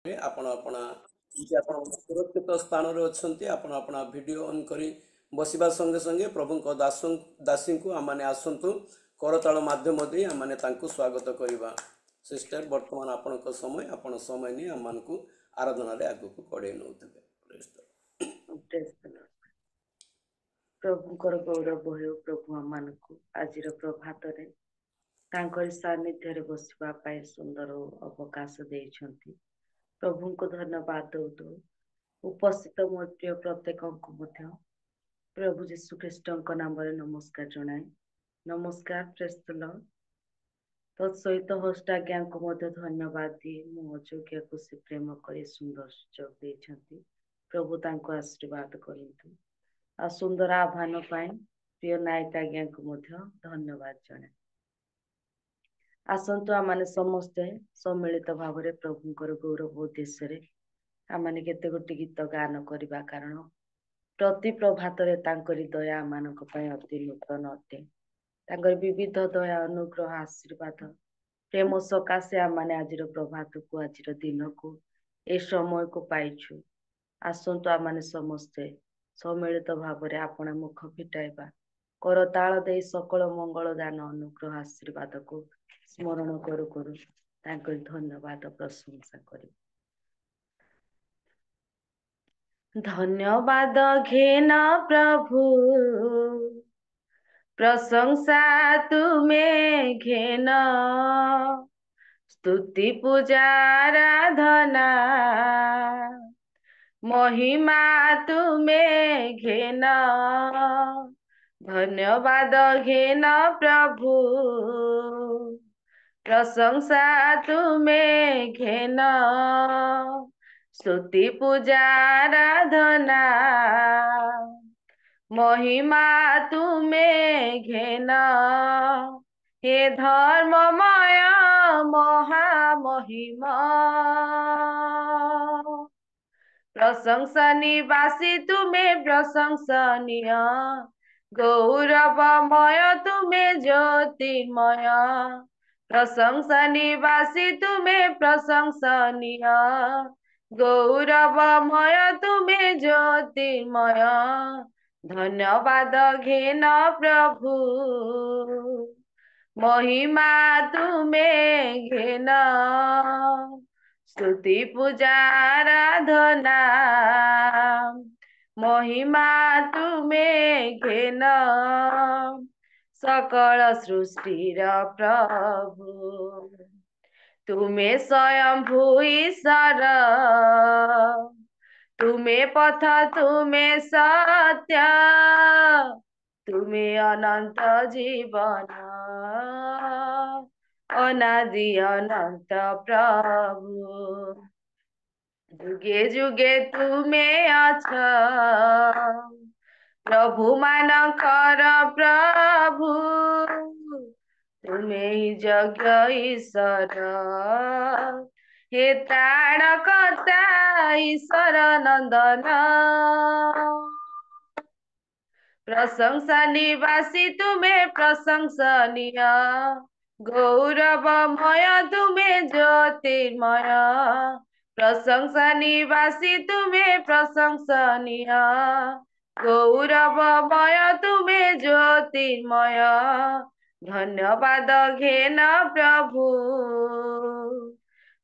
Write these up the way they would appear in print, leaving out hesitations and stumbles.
ଆପଣ ଆପଣ ଯଦି ଆପଣ ସୁରକ୍ଷିତ ସ୍ଥାନରେ ଅଛନ୍ତି ଆପଣ ଆପଣ ଭିଡ଼ିଓ ଅନ୍ କରି ବସିବା ସଙ୍ଗେ ସଙ୍ଗେ ପ୍ରଭୁଙ୍କ ଦାସୀଙ୍କୁ ଆମମାନେ ଆସନ୍ତୁ କରତାଳ ମାଧ୍ୟମ ଦେଇ ଆମମାନେ ତାଙ୍କୁ ସ୍ୱାଗତ କରିବା। ସିଷ୍ଟର ବର୍ତ୍ତମାନ ଆପଣଙ୍କ ସମୟ ଆପଣ ସମୟ ନେଇ ଆମମାନଙ୍କୁ ଆରାଧନାରେ ଆଗକୁ କଢ଼େଇ ନେଉଥିବେ। Praise the Lord। Praise the Lord. ପ୍ରଭୁଙ୍କର ଗୌରବ ହେଉ ପ୍ରଭୁ ଆମମାନଙ୍କୁ ଆଜିର ପ୍ରଭାତରେ ତାଙ୍କରି ସାନ୍ନିଧ୍ୟରେ ବସିବା ପାଇଁ ସୁନ୍ଦର ଅବକାଶ ଦେଇଛନ୍ତି। ପ୍ରଭୁଙ୍କୁ ଧନ୍ୟବାଦ ଦଉ ଉପସ୍ଥିତ ମୋ ପ୍ରିୟ ପ୍ରତ୍ୟେକଙ୍କୁ ମଧ୍ୟ ପ୍ରଭୁ ଯୀଶୁ ଖ୍ରୀଷ୍ଟଙ୍କ ନାମରେ ନମସ୍କାର ଜଣାଏ। ନମସ୍କାର, ପ୍ରେଜ୍ ଦ ଲର୍ଡ। ତତ୍ ସହିତ ହୋଷ୍ଟ ଆଜ୍ଞାଙ୍କୁ ମଧ୍ୟ ଧନ୍ୟବାଦ ଦିଏ। ମୁଁ ଅଯୋଗ୍ୟକୁ ସେ ପ୍ରେମ କରି ସୁନ୍ଦର ସୁଯୋଗ ଦେଇଛନ୍ତି। ପ୍ରଭୁ ତାଙ୍କୁ ଆଶୀର୍ବାଦ କରନ୍ତୁ। ଆଉ ସୁନ୍ଦର ଆହ୍ୱାନ ପାଇଁ ପ୍ରିୟ ନାୟକ ଆଜ୍ଞାଙ୍କୁ ମଧ୍ୟ ଧନ୍ୟବାଦ ଜଣାଏ। ଆସନ୍ତୁ ଆମମାନେ ସମସ୍ତେ ସମ୍ମିଳିତ ଭାବରେ ପ୍ରଭୁଙ୍କର ଗୌରବ ଉଦ୍ଦେଶ୍ୟରେ ଆମମାନେ କେତେ ଗୋଟି ଗୀତ ଗାନ କରିବା, କାରଣ ପ୍ରତି ପ୍ରଭାତରେ ତାଙ୍କରି ଦୟା ଆମମାନଙ୍କ ପାଇଁ ଅତି ନୂତନ ଅଟେ। ତାଙ୍କର ବିବିଧ ଦୟା, ଅନୁଗ୍ରହ, ଆଶୀର୍ବାଦ, ପ୍ରେମ ସକାଶେ ଆମମାନେ ଆଜିର ପ୍ରଭାତକୁ, ଆଜିର ଦିନକୁ, ଏ ସମୟକୁ ପାଇଛୁ। ଆସନ୍ତୁ ଆମମାନେ ସମସ୍ତେ ସମ୍ମିଳିତ ଭାବରେ ଆପଣା ମୁଖ ଫିଟାଇବା, କରତାଳ ଦେଇ ସକଳ ମଙ୍ଗଳ ଦାନ, ଅନୁଗ୍ରହ, ଆଶୀର୍ବାଦକୁ ସ୍ମରଣ କରୁ କରୁ ତାଙ୍କର ଧନ୍ୟବାଦ ପ୍ରଶଂସା କରିବୁ। ଧନ୍ୟବାଦ ଘେନ ପ୍ରଭୁ, ପ୍ରଶଂସା ତୁମେ ଘେନ, ସ୍তুତି ପୂଜା ଆରାଧନା মহিমা তুমে ঘেন। ধন্যবাদ ঘেন প্রভু, প্রশংসা তুমে ঘেন, স্তুতি পূজা আরাধনা মহিমা তুমে ঘেন। হে ধর্মময় মহামহিমা, প্রশংসা নিবাসী তুমি প্রশংসনীয়, গৌরবময় তুমি জ্যোতির্ময়। প্রশংসা নিবাসী তুমি প্রশংসনীয়, গৌরবময় তুমি জ্যোতির্ময়। ধন্যবাদ ঘেন প্রভু, মহিমা তুমে ঘেন, স্তুতি পূজা আরাধনা মহিমা তুমে ঘেন। সকল সৃষ্টির প্রভু তুমে স্বয়ম্ভু ঈশ্বর, তুমে পথ তুমে সত্য, তুমে অনন্ত জীবন, অনাদি অনন্ত প্রভু। যুগে যুগে তুমে অছ প্রভু ମାନଙ୍କର ପ୍ରଭୁ, ତୁମେ ହିଁ ଯଜ୍ଞ ଈଶ୍ୱର, ହେ ତ୍ରାଣକର୍ତ୍ତା ଈଶ୍ୱର ନନ୍ଦନ। প্রশংসা নিবাসী তুমি প্রশংসনীয়, গৌরবময় তুমি জ্যোতির্ময়। প্রশংসা নিবাসী তুমি প্রশংসনীয়, গৌরবময় তুমি জ্যোতির্ময়। ধন্যবাদ ঘেন প্রভু,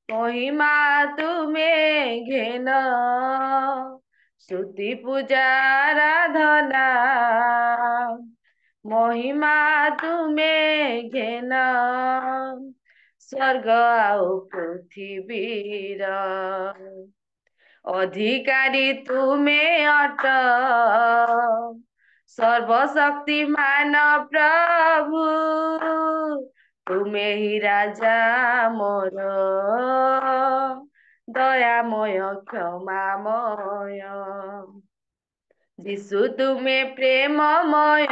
মহিমা তুমে ঘেন, স্তুতি পূজা আরাধনা মহিমা তুমে ঘেন। স্বর্গ ଆଉ পৃথিবীর অধিকারী তুমে অট, সর্বশক্তিমান প্রভু তুমে হি রাজা মোর, দয়াময় ক্ষমাময়। যিশু তুমে প্রেমময়,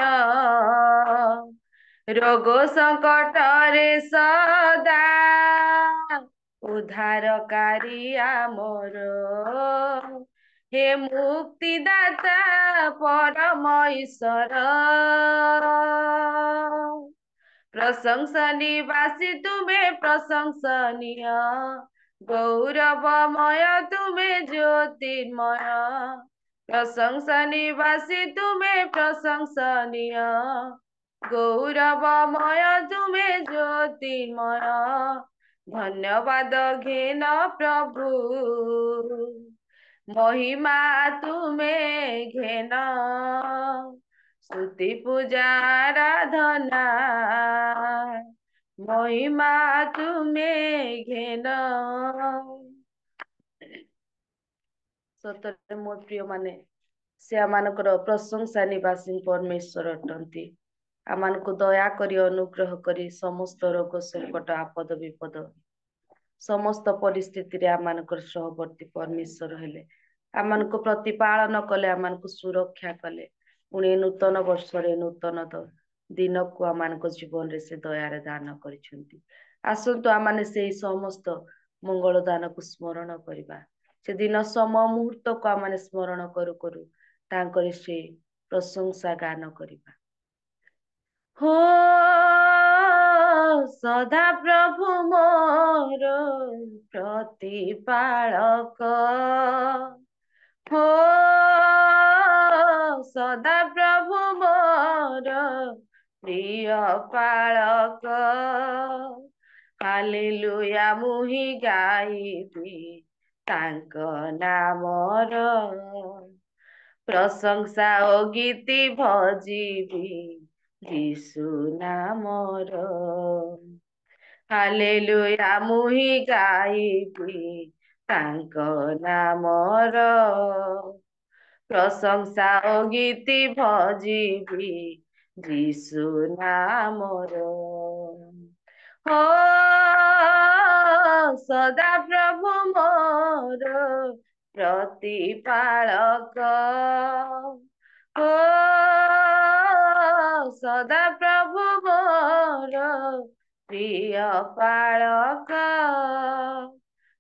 রোগ সংকটরে সদা উদ্ধারকারী আমার, হে মুক্তিদাতা পরম ঈশ্বর। প্রশংসা নিবাসী তুমি প্রশংসনীয়, गौरवमय तुमे ज्योतिर्मय, प्रशंसा निवासी तुमे प्रशंसनीय। गौरवमय तुमे ज्योतिर्मय, धन्यवाद घेन प्रभु। महिमा तुमे घेन, स्तुति पूजा आराधना। महिमा तुमे घेन। ସତରେ ମୋ ପ୍ରିୟ ମାନେ, ସେ ଆମମାନଙ୍କର ପ୍ରଶଂସା ନିବାସୀ ପରମେଶ୍ୱର ଅଟନ୍ତି। ଆମମାନଙ୍କୁ ଦୟା କରି ଅନୁଗ୍ରହ କରି ସମସ୍ତ ରୋଗ ସଂକଟ ଆପଦ ବିପଦ ସମସ୍ତ ପରିସ୍ଥିତିରେ ଆମମାନଙ୍କର ସହବର୍ତ୍ତୀ ପରମେଶ୍ୱର ହେଲେ। ଆମମାନଙ୍କୁ ପ୍ରତିପାଳନ କଲେ, ଆମମାନଙ୍କୁ ସୁରକ୍ଷା କଲେ। ପୁଣି ନୂତନ ବର୍ଷରେ ନୂତନ ଦିନକୁ ଆମମାନଙ୍କ ଜୀବନରେ ସେ ଦୟାରେ ଦାନ କରିଛନ୍ତି। ଆସନ୍ତୁ ଆମମାନେ ସେଇ ସମସ୍ତ ମଙ୍ଗଳ ଦାନକୁ ସ୍ମରଣ କରିବା। ସେଦିନ ସମୟ ମୁହୂର୍ତ୍ତକୁ ଆମମାନେ ସ୍ମରଣ କରୁ କରୁ ତାଙ୍କରି ସେ ପ୍ରଶଂସା ଗାନ କରିବା। हो सदा प्रभु मोर प्रतिपालक, हो सदा प्रभु मोर प्रिय पालक। हालेलुया मुहि गाइबी तांक नामर, प्रशंसा ओ गीति भजिबी यीशु नामर। हालेलुया मुहि गाइबी तांक नामर, प्रशंसा ओ गीति भजिबी यीशु नामर। हो सदा प्रभु मोर प्रतिपालक, हो सदा प्रभु मोर प्रिय पालक।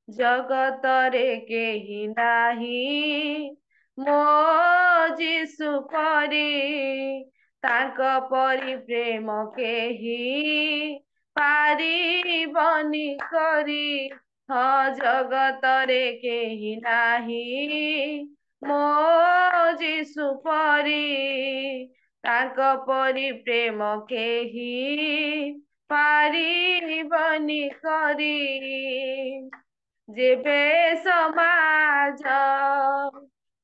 जगतरे केही नाही मो जीशु परी, तांक परी प्रेम केही पारिबनी करी। हाँ जगतरे केही नाही मो जीशु परी, तांक परी प्रेम केही पारिबनी करी। जेबे समाज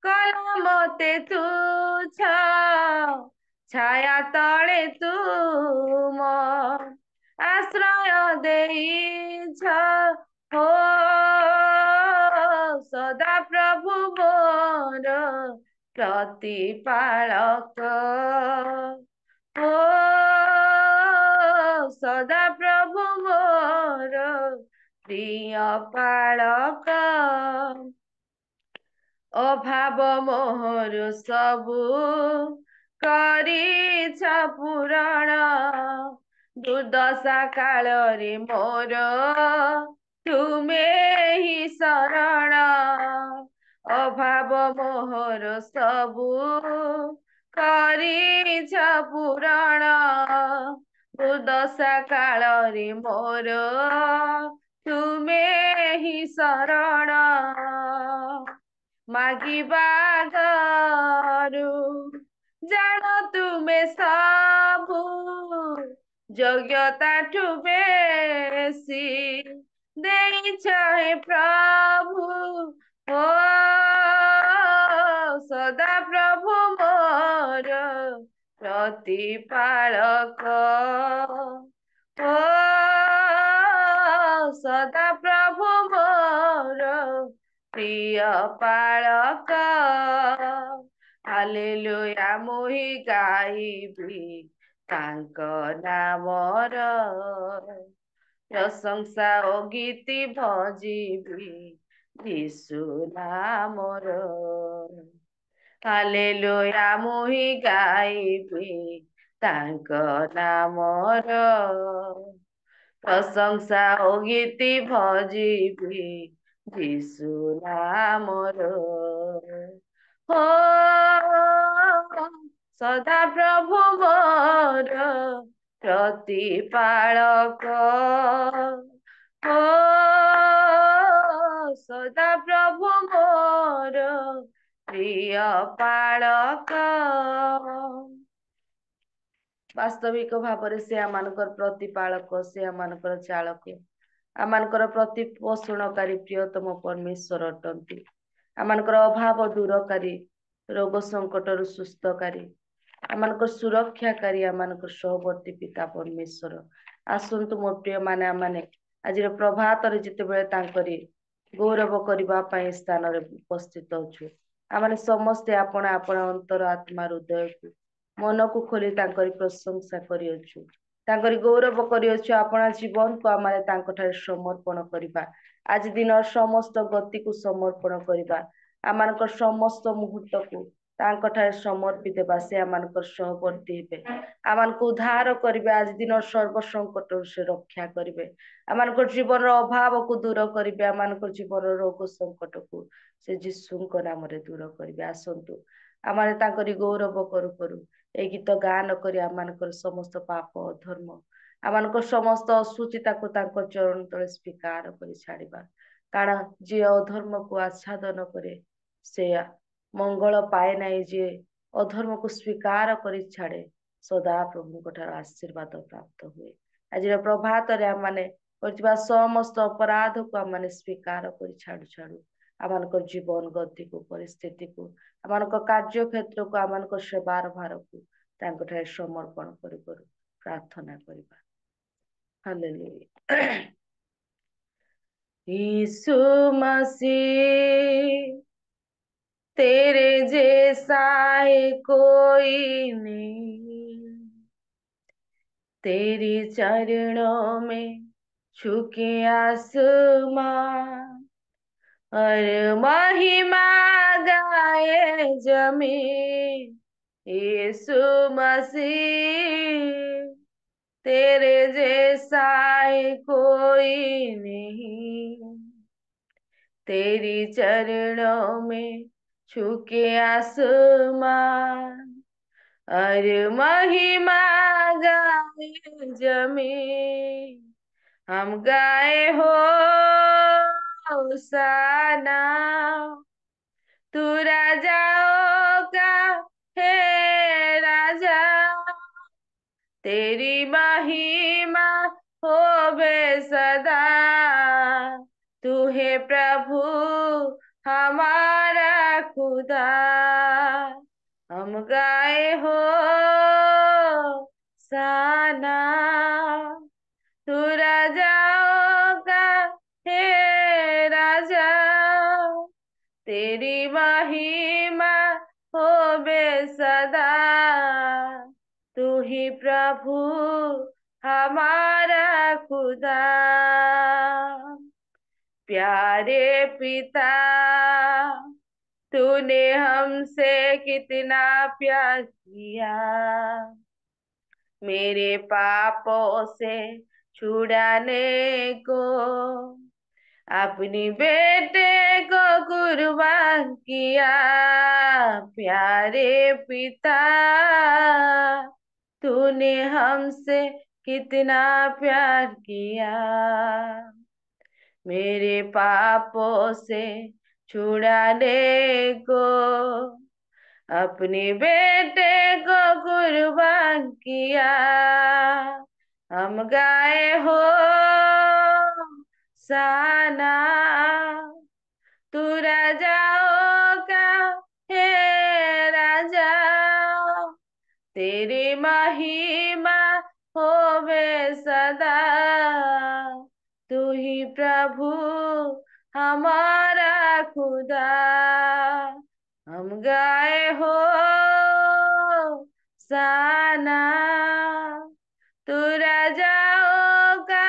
कला मते तुच्छ, छाया तले तुम आश्रय देइछ। हो सदा प्रभु मोर प्रतिपालक, हो सदा प्रभु मोर प्रिय पालक। अभाव मोहर सबु करिछ पूरण, दुर्दशा कालरे मोर तुमे ही शरण। अभाव मोहर सबु करिछ पूरण, दुर्दशा कालरे मोर तुमे ही शरण। मागिबा गरु जान तुमे सबु, योग्यताठु बेसी देइछ हे प्रभु। हो सदा प्रभु मोर प्रतिपालक, हो सदा प्रभु मोर प्रिय पालक। हालेलुया मुहि गाइबी तांक नामर, प्रशंसा ओ गीति भजिबी यीशु नामर। हालेलुया मुहि गाइबी तांक नामर, प्रशंसा ओ गीति भजिबी यीशु नामर। हो सदा प्रभु मोर प्रतिपालक, हो ସଦା ପ୍ରଭୁ ମୋର ପ୍ରିୟ ପାଳକ। ବାସ୍ତବିକ ଭାବରେ ସେ ଆମମାନଙ୍କର ପ୍ରତିପାଳକ, ସେ ଆମମାନଙ୍କର ଚାଳକ, ଆମମାନଙ୍କର ପ୍ରତିପୋଷଣକାରୀ ପ୍ରିୟତମ ପରମେଶ୍ୱର ଅଟନ୍ତି। ଆମମାନଙ୍କର ଅଭାବ ଦୂରକାରୀ, ରୋଗ ସଙ୍କଟରୁ ସୁସ୍ଥକାରୀ, ଆମମାନଙ୍କର ସୁରକ୍ଷାକାରୀ, ଆମମାନଙ୍କର ସହବର୍ତ୍ତୀ ପିତା ପରମେଶ୍ୱର। ଆସନ୍ତୁ ମୋ ପ୍ରିୟମାନେ, ଆମମାନେ ଆଜିର ପ୍ରଭାତରେ ଯେତେବେଳେ ତାଙ୍କରି ଗୌରବ କରିବା ପାଇଁ ସ୍ଥାନରେ ଉପସ୍ଥିତ ଅଛୁ, ଆମମାନେ ସମସ୍ତେ ଆପଣା ଆପଣା ଅନ୍ତର, ଆତ୍ମା, ହୃଦୟକୁ, ମନକୁ ଖୋଲି ତାଙ୍କରି ପ୍ରଶଂସା କରିଅଛୁ, ତାଙ୍କରି ଗୌରବ କରିଅଛୁ। ଆପଣା ଜୀବନକୁ ଆମେ ତାଙ୍କଠାରେ ସମର୍ପଣ କରିବା। ଆଜି ଦିନର ସମସ୍ତ ଗତିକୁ ସମର୍ପଣ କରିବା, ଆମମାନଙ୍କର ସମସ୍ତ ମୁହୂର୍ତ୍ତକୁ ତାଙ୍କଠାରେ ସମର୍ପି ଦେବା। ସେ ଆମମାନଙ୍କର ସହବର୍ତ୍ତୀ ହେବେ, ଆମମାନଙ୍କୁ ଉଦ୍ଧାର କରିବେ, ଆଜି ଦିନର ସର୍ବ ସଙ୍କଟରୁ ସେ ରକ୍ଷା କରିବେ, ଆମମାନଙ୍କର ଜୀବନର ଅଭାବକୁ ଦୂର କରିବେ, ଆମମାନଙ୍କର ଜୀବନର ରୋଗ ସଙ୍କଟକୁ ସେ ଯୀଶୁଙ୍କ ନାମରେ ଦୂର କରିବେ। ଆସନ୍ତୁ ଆମେ ତାଙ୍କରି ଗୌରବ କରୁ କରୁ এই ଗୀତ ଗାନ କରି ଆମମାନଙ୍କର ସମସ୍ତ ପାପ, ଅଧର୍ମ, ଆମମାନଙ୍କର ସମସ୍ତ ଅସୁଚିତାକୁ ତାଙ୍କ ଚରଣ ତଳେ ସ୍ୱୀକାର କରି ଛାଡ଼ିବା। କାରଣ ଯିଏ ଅଧର୍ମକୁ ଆଚ୍ଛାଦନ କରେ ସେ ମଙ୍ଗଳ ପାଏ ନାହିଁ, ଯିଏ ଅଧର୍ମକୁ ସ୍ୱୀକାର କରି ଛାଡ଼େ ସଦା ପ୍ରଭୁଙ୍କ ଠାରୁ ଆଶୀର୍ବାଦ ପ୍ରାପ୍ତ ହୁଏ। ଆଜିର ପ୍ରଭାତରେ ଆମମାନେ କରିଥିବା ସମସ୍ତ ଅପରାଧକୁ ଆମମାନେ ସ୍ୱୀକାର କରି ଛାଡ଼ୁ ଛାଡ଼ୁ ଆମମାନଙ୍କର ଜୀବନ ଗତିକୁ, ପରିସ୍ଥିତିକୁ, ଆମମାନଙ୍କ କାର୍ଯ୍ୟକ୍ଷେତ୍ରକୁ, ଆମମାନଙ୍କ ସେବାର ଭାରକୁ ତାଙ୍କଠାରେ ସମର୍ପଣ କରୁ କରୁ ପ୍ରାର୍ଥନା କରିବା। ହାଲେଲୁୟା। यीशु मसीह तेरे जैसा है कोई नहीं, तेरी चरणों में झुके आसमां और महिमा गाए जमीन। यीशु मसीह तेरे जैसा है कोई नहीं, तेरी चरणों में झुके आसमान और महिमा गाए जमीन। हम गाए हो होशाना, तू राजाओं का है राजा, तेरी महिमा होवे सदा, तू है प्रभु हमारा खुदा। हम गाए हो साना, तू राजाओं का है राजा, तेरी महिमा होवे सदा, तू ही प्रभु हमारा खुदा। प्यारे पिता, तूने हमसे कितना प्यार किया, मेरे पापों से छुड़ाने को अपनी बेटे को कुर्बान किया। प्यारे पिता, तूने हमसे कितना प्यार किया, मेरे पापों से छुड़ाने को अपने बेटे को कुर्बान किया। हम गाए हो साना, तू राजाओं का है राजा, तेरी महिमा होवे सदा, तू ही प्रभु हमारा खुदा। हम गाए हो साना, तू राजाओं का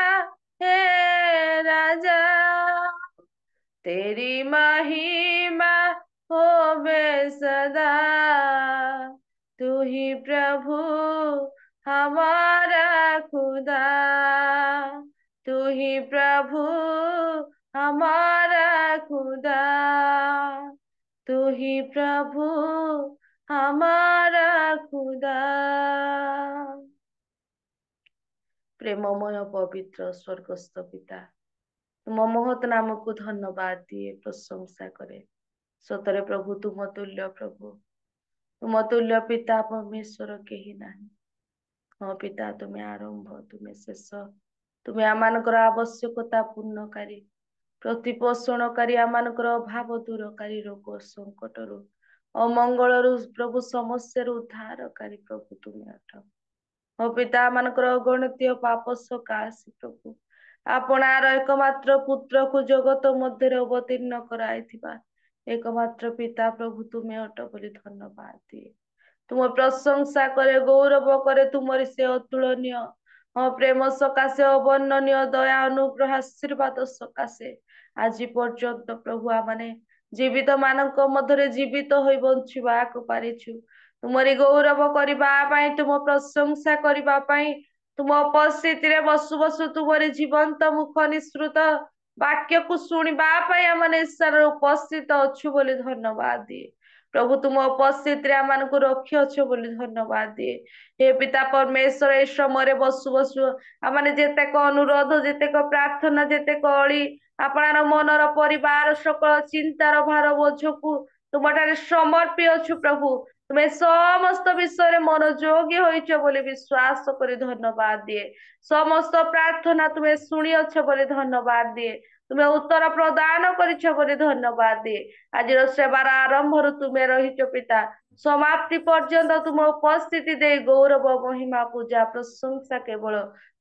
है राजा, तेरी महिमा होवे सदा, तू ही प्रभु हमारा खुदा, तू ही प्रभु हमारा खुदा, तू ही प्रभु हमारा खुदा। प्रेममय पवित्र स्वर्गस्थ पिता, ତୁମ ମହତ୍ ନାମକୁ ଧନ୍ୟବାଦ ଦିଏ, ପ୍ରଶଂସା କରେ। ସତରେ ପ୍ରଭୁ ତୁମ ତୁଲ୍ୟ ପ୍ରଭୁ, ତୁମ ତୁଲ୍ୟ ପିତା ପରମେଶ୍ୱର କେହି ନାହିଁ। ହଁ ପିତା, ତୁମେ ଆରମ୍ଭ, ତୁମେ ଶେଷ, ତୁମେ ଆମମାନଙ୍କର ଆବଶ୍ୟକତା ପୂର୍ଣ୍ଣକାରୀ, ପ୍ରତିପୋଷଣକାରୀ, ଆମମାନଙ୍କର ଅଭାବ ଦୂରକାରୀ, ରୋଗ ସଙ୍କଟରୁ ଅମଙ୍ଗଳରୁ ପ୍ରଭୁ ସମସ୍ୟାରୁ ଉଦ୍ଧାରକାରୀ ପ୍ରଭୁ ତୁମେ ଅଟ। ହଁ ପିତା, ଆମମାନଙ୍କର ଅଗଣିତ ପାପ ସକାଶେ ପ୍ରଭୁ ଆପଣାର ଏକମାତ୍ର ପୁତ୍ରକୁ ଜଗତ ମଧ୍ୟରେ ଅବତୀର୍ଣ୍ଣ କରାଇଥିବା ଏକମାତ୍ର ପିତା ପ୍ରଭୁ ତୁମେ ଅଟ ବୋଲି ଧନ୍ୟବାଦ ଦିଏ। ତୁମ ପ୍ରଶଂସା କରେ, ଗୌରବ କରେ ତୁମରି ସେ ଅତୁଳନୀୟ ପ୍ରେମ ସକାଶେ, ଅବର୍ଣ୍ଣନୀୟ ଦୟା, ଅନୁଗ୍ରହ, ଆଶୀର୍ବାଦ ସକାଶେ ଆଜି ପର୍ଯ୍ୟନ୍ତ ପ୍ରଭୁ ଆମମାନେ ଜୀବିତ ମାନଙ୍କ ମଧ୍ୟରେ ଜୀବିତ ହୋଇ ବଞ୍ଚିବାକୁ ପାରିଛୁ। ତୁମରି ଗୌରବ କରିବା ପାଇଁ, ତୁମ ପ୍ରଶଂସା କରିବା ପାଇଁ, ତୁମ ଉପସ୍ଥିତିରେ ବସୁ ବସୁ ତୁମରି ଜୀବନ୍ତ ମୁଖ ନିଃସୃତ ବାକ୍ୟକୁ ଶୁଣିବା ପାଇଁ ଆମେ ଉପସ୍ଥିତ ଅଛୁ ବୋଲି ଧନ୍ୟବାଦ ଦିଏ। ପ୍ରଭୁ ତୁମ ଉପସ୍ଥିତିରେ ଆମମାନଙ୍କୁ ରଖିଅଛ ବୋଲି ଧନ୍ୟବାଦ ଦିଏ। ହେ ପିତା ପରମେଶ୍ୱର, ଏ ସମୟରେ ବସୁ ବସୁ ଆମମାନେ ଯେତେକ ଅନୁରୋଧ, ଯେତେକ ପ୍ରାର୍ଥନା, ଯେତେକ ଅଳି, ଆପଣାର ମନର ପରିବାର ସକଳ ଚିନ୍ତାର ଭାର ବୋଝକୁ ତୁମଠାରେ ସମର୍ପି ଅଛୁ ପ୍ରଭୁ। ତୁମେ ସମସ୍ତ ବିଷୟରେ ମନୋଯୋଗୀ ହୋଇଛ ବୋଲି ବିଶ୍ୱାସ କରି ଧନ୍ୟବାଦ ଦିଏ। ସମସ୍ତ ପ୍ରାର୍ଥନା ତୁମେ ଶୁଣିଅଛ ବୋଲି ଧନ୍ୟବାଦ ଦିଏ। ତୁମେ ଉତ୍ତର ପ୍ରଦାନ କରିଛ ବୋଲି ଧନ୍ୟବାଦ ଦିଏ। ଆଜିର ସେବାର ଆରମ୍ଭରୁ ତୁମେ ରହିଛ ପିତା, ସମାପ୍ତି ପର୍ଯ୍ୟନ୍ତ ତୁମ ଉପସ୍ଥିତି ଦେଇ ଗୌରବ, ମହିମା, ପୂଜା, ପ୍ରଶଂସା କେବଳ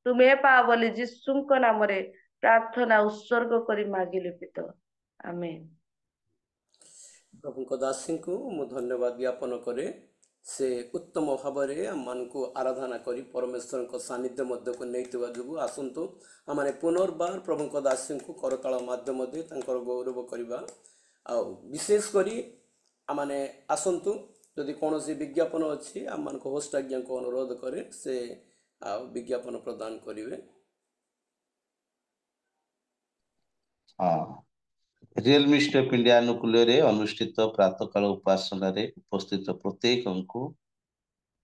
ତୁମେ ପାଅ ବୋଲି ଯୀଶୁଙ୍କ ନାମରେ ପ୍ରାର୍ଥନା ଉତ୍ସର୍ଗ କରି ମାଗିଲି ପିତ, ଆମେନ୍। ପ୍ରଭୁଙ୍କ ଦାସୀଙ୍କୁ ମୁଁ ଧନ୍ୟବାଦ ଜ୍ଞାପନ କରେ। ସେ ଉତ୍ତମ ଭାବରେ ଆମମାନଙ୍କୁ ଆରାଧନା କରି ପରମେଶ୍ୱରଙ୍କ ସାନ୍ନିଧ୍ୟ ମଧ୍ୟକୁ ନେଇଥିବା ଯୋଗୁଁ ଆସନ୍ତୁ ଆମମାନେ ପୁନର୍ବାର ପ୍ରଭୁଙ୍କ ଦାସୀଙ୍କୁ କରତାଳ ମାଧ୍ୟମ ଦେଇ ତାଙ୍କର ଗୌରବ କରିବା। ଆଉ ବିଶେଷ କରି ଆମମାନେ ଆସନ୍ତୁ, ଯଦି କୌଣସି ବିଜ୍ଞାପନ ଅଛି ଆମମାନଙ୍କୁ ହୋଷ୍ଟ ଆଜ୍ଞାଙ୍କୁ ଅନୁରୋଧ କରେ ସେ ଆଉ ବିଜ୍ଞାପନ ପ୍ରଦାନ କରିବେ। ହଁ, ରିଏଲ ମିଷ୍ଟ ଅଫ୍ ଇଣ୍ଡିଆ ଆନୁକୂଲ୍ୟରେ ଅନୁଷ୍ଠିତ ପ୍ରାତଃକାଳ ଉପାସନାରେ ଉପସ୍ଥିତ ପ୍ରତ୍ୟେକଙ୍କୁ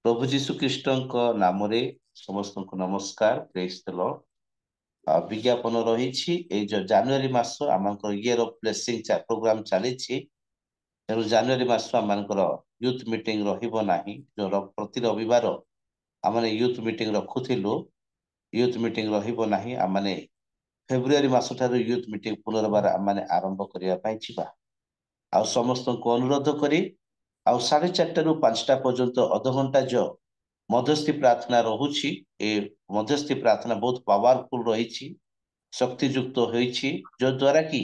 ପ୍ରଭୁ ଯୀଶୁ ଖ୍ରୀଷ୍ଟଙ୍କ ନାମରେ ସମସ୍ତଙ୍କୁ ନମସ୍କାର, ପ୍ରେଜ୍ ଦ ଲର୍ଡ। ବିଜ୍ଞାପନ ରହିଛି, ଏଇ ଯୋଉ ଜାନୁଆରୀ ମାସ ଆମଙ୍କର ଇୟର ଅଫ ବ୍ଲେସିଂ ପ୍ରୋଗ୍ରାମ ଚାଲିଛି, ତେଣୁ ଜାନୁଆରୀ ମାସ ଆମମାନଙ୍କର ୟୁଥ ମିଟିଂ ରହିବ ନାହିଁ। ଯୋଉ ପ୍ରତି ରବିବାର ଆମେ ୟୁଥ ମିଟିଂ ରଖୁଥିଲୁ, ୟୁଥ ମିଟିଂ ରହିବ ନାହିଁ। ଆମେ ଫେବୃଆରୀ ମାସଠାରୁ ୟୁଥ ମିଟିଂ ପୁନର୍ବାର ଆମେ ଆରମ୍ଭ କରିବା ପାଇଁ ଯିବା। ଆଉ ସମସ୍ତଙ୍କୁ ଅନୁରୋଧ କରି ଆଉ 4:30ରୁ 5ଟା ପର୍ଯ୍ୟନ୍ତ ଅଧଘଣ୍ଟା ଯୋଉ ମଧ୍ୟସ୍ଥି ପ୍ରାର୍ଥନା ରହୁଛି, ଏ ମଧ୍ୟସ୍ଥି ପ୍ରାର୍ଥନା ବହୁତ ପାୱାରଫୁଲ ରହିଛି, ଶକ୍ତିଯୁକ୍ତ ହୋଇଛି, ଯଦ୍ୱାରା କି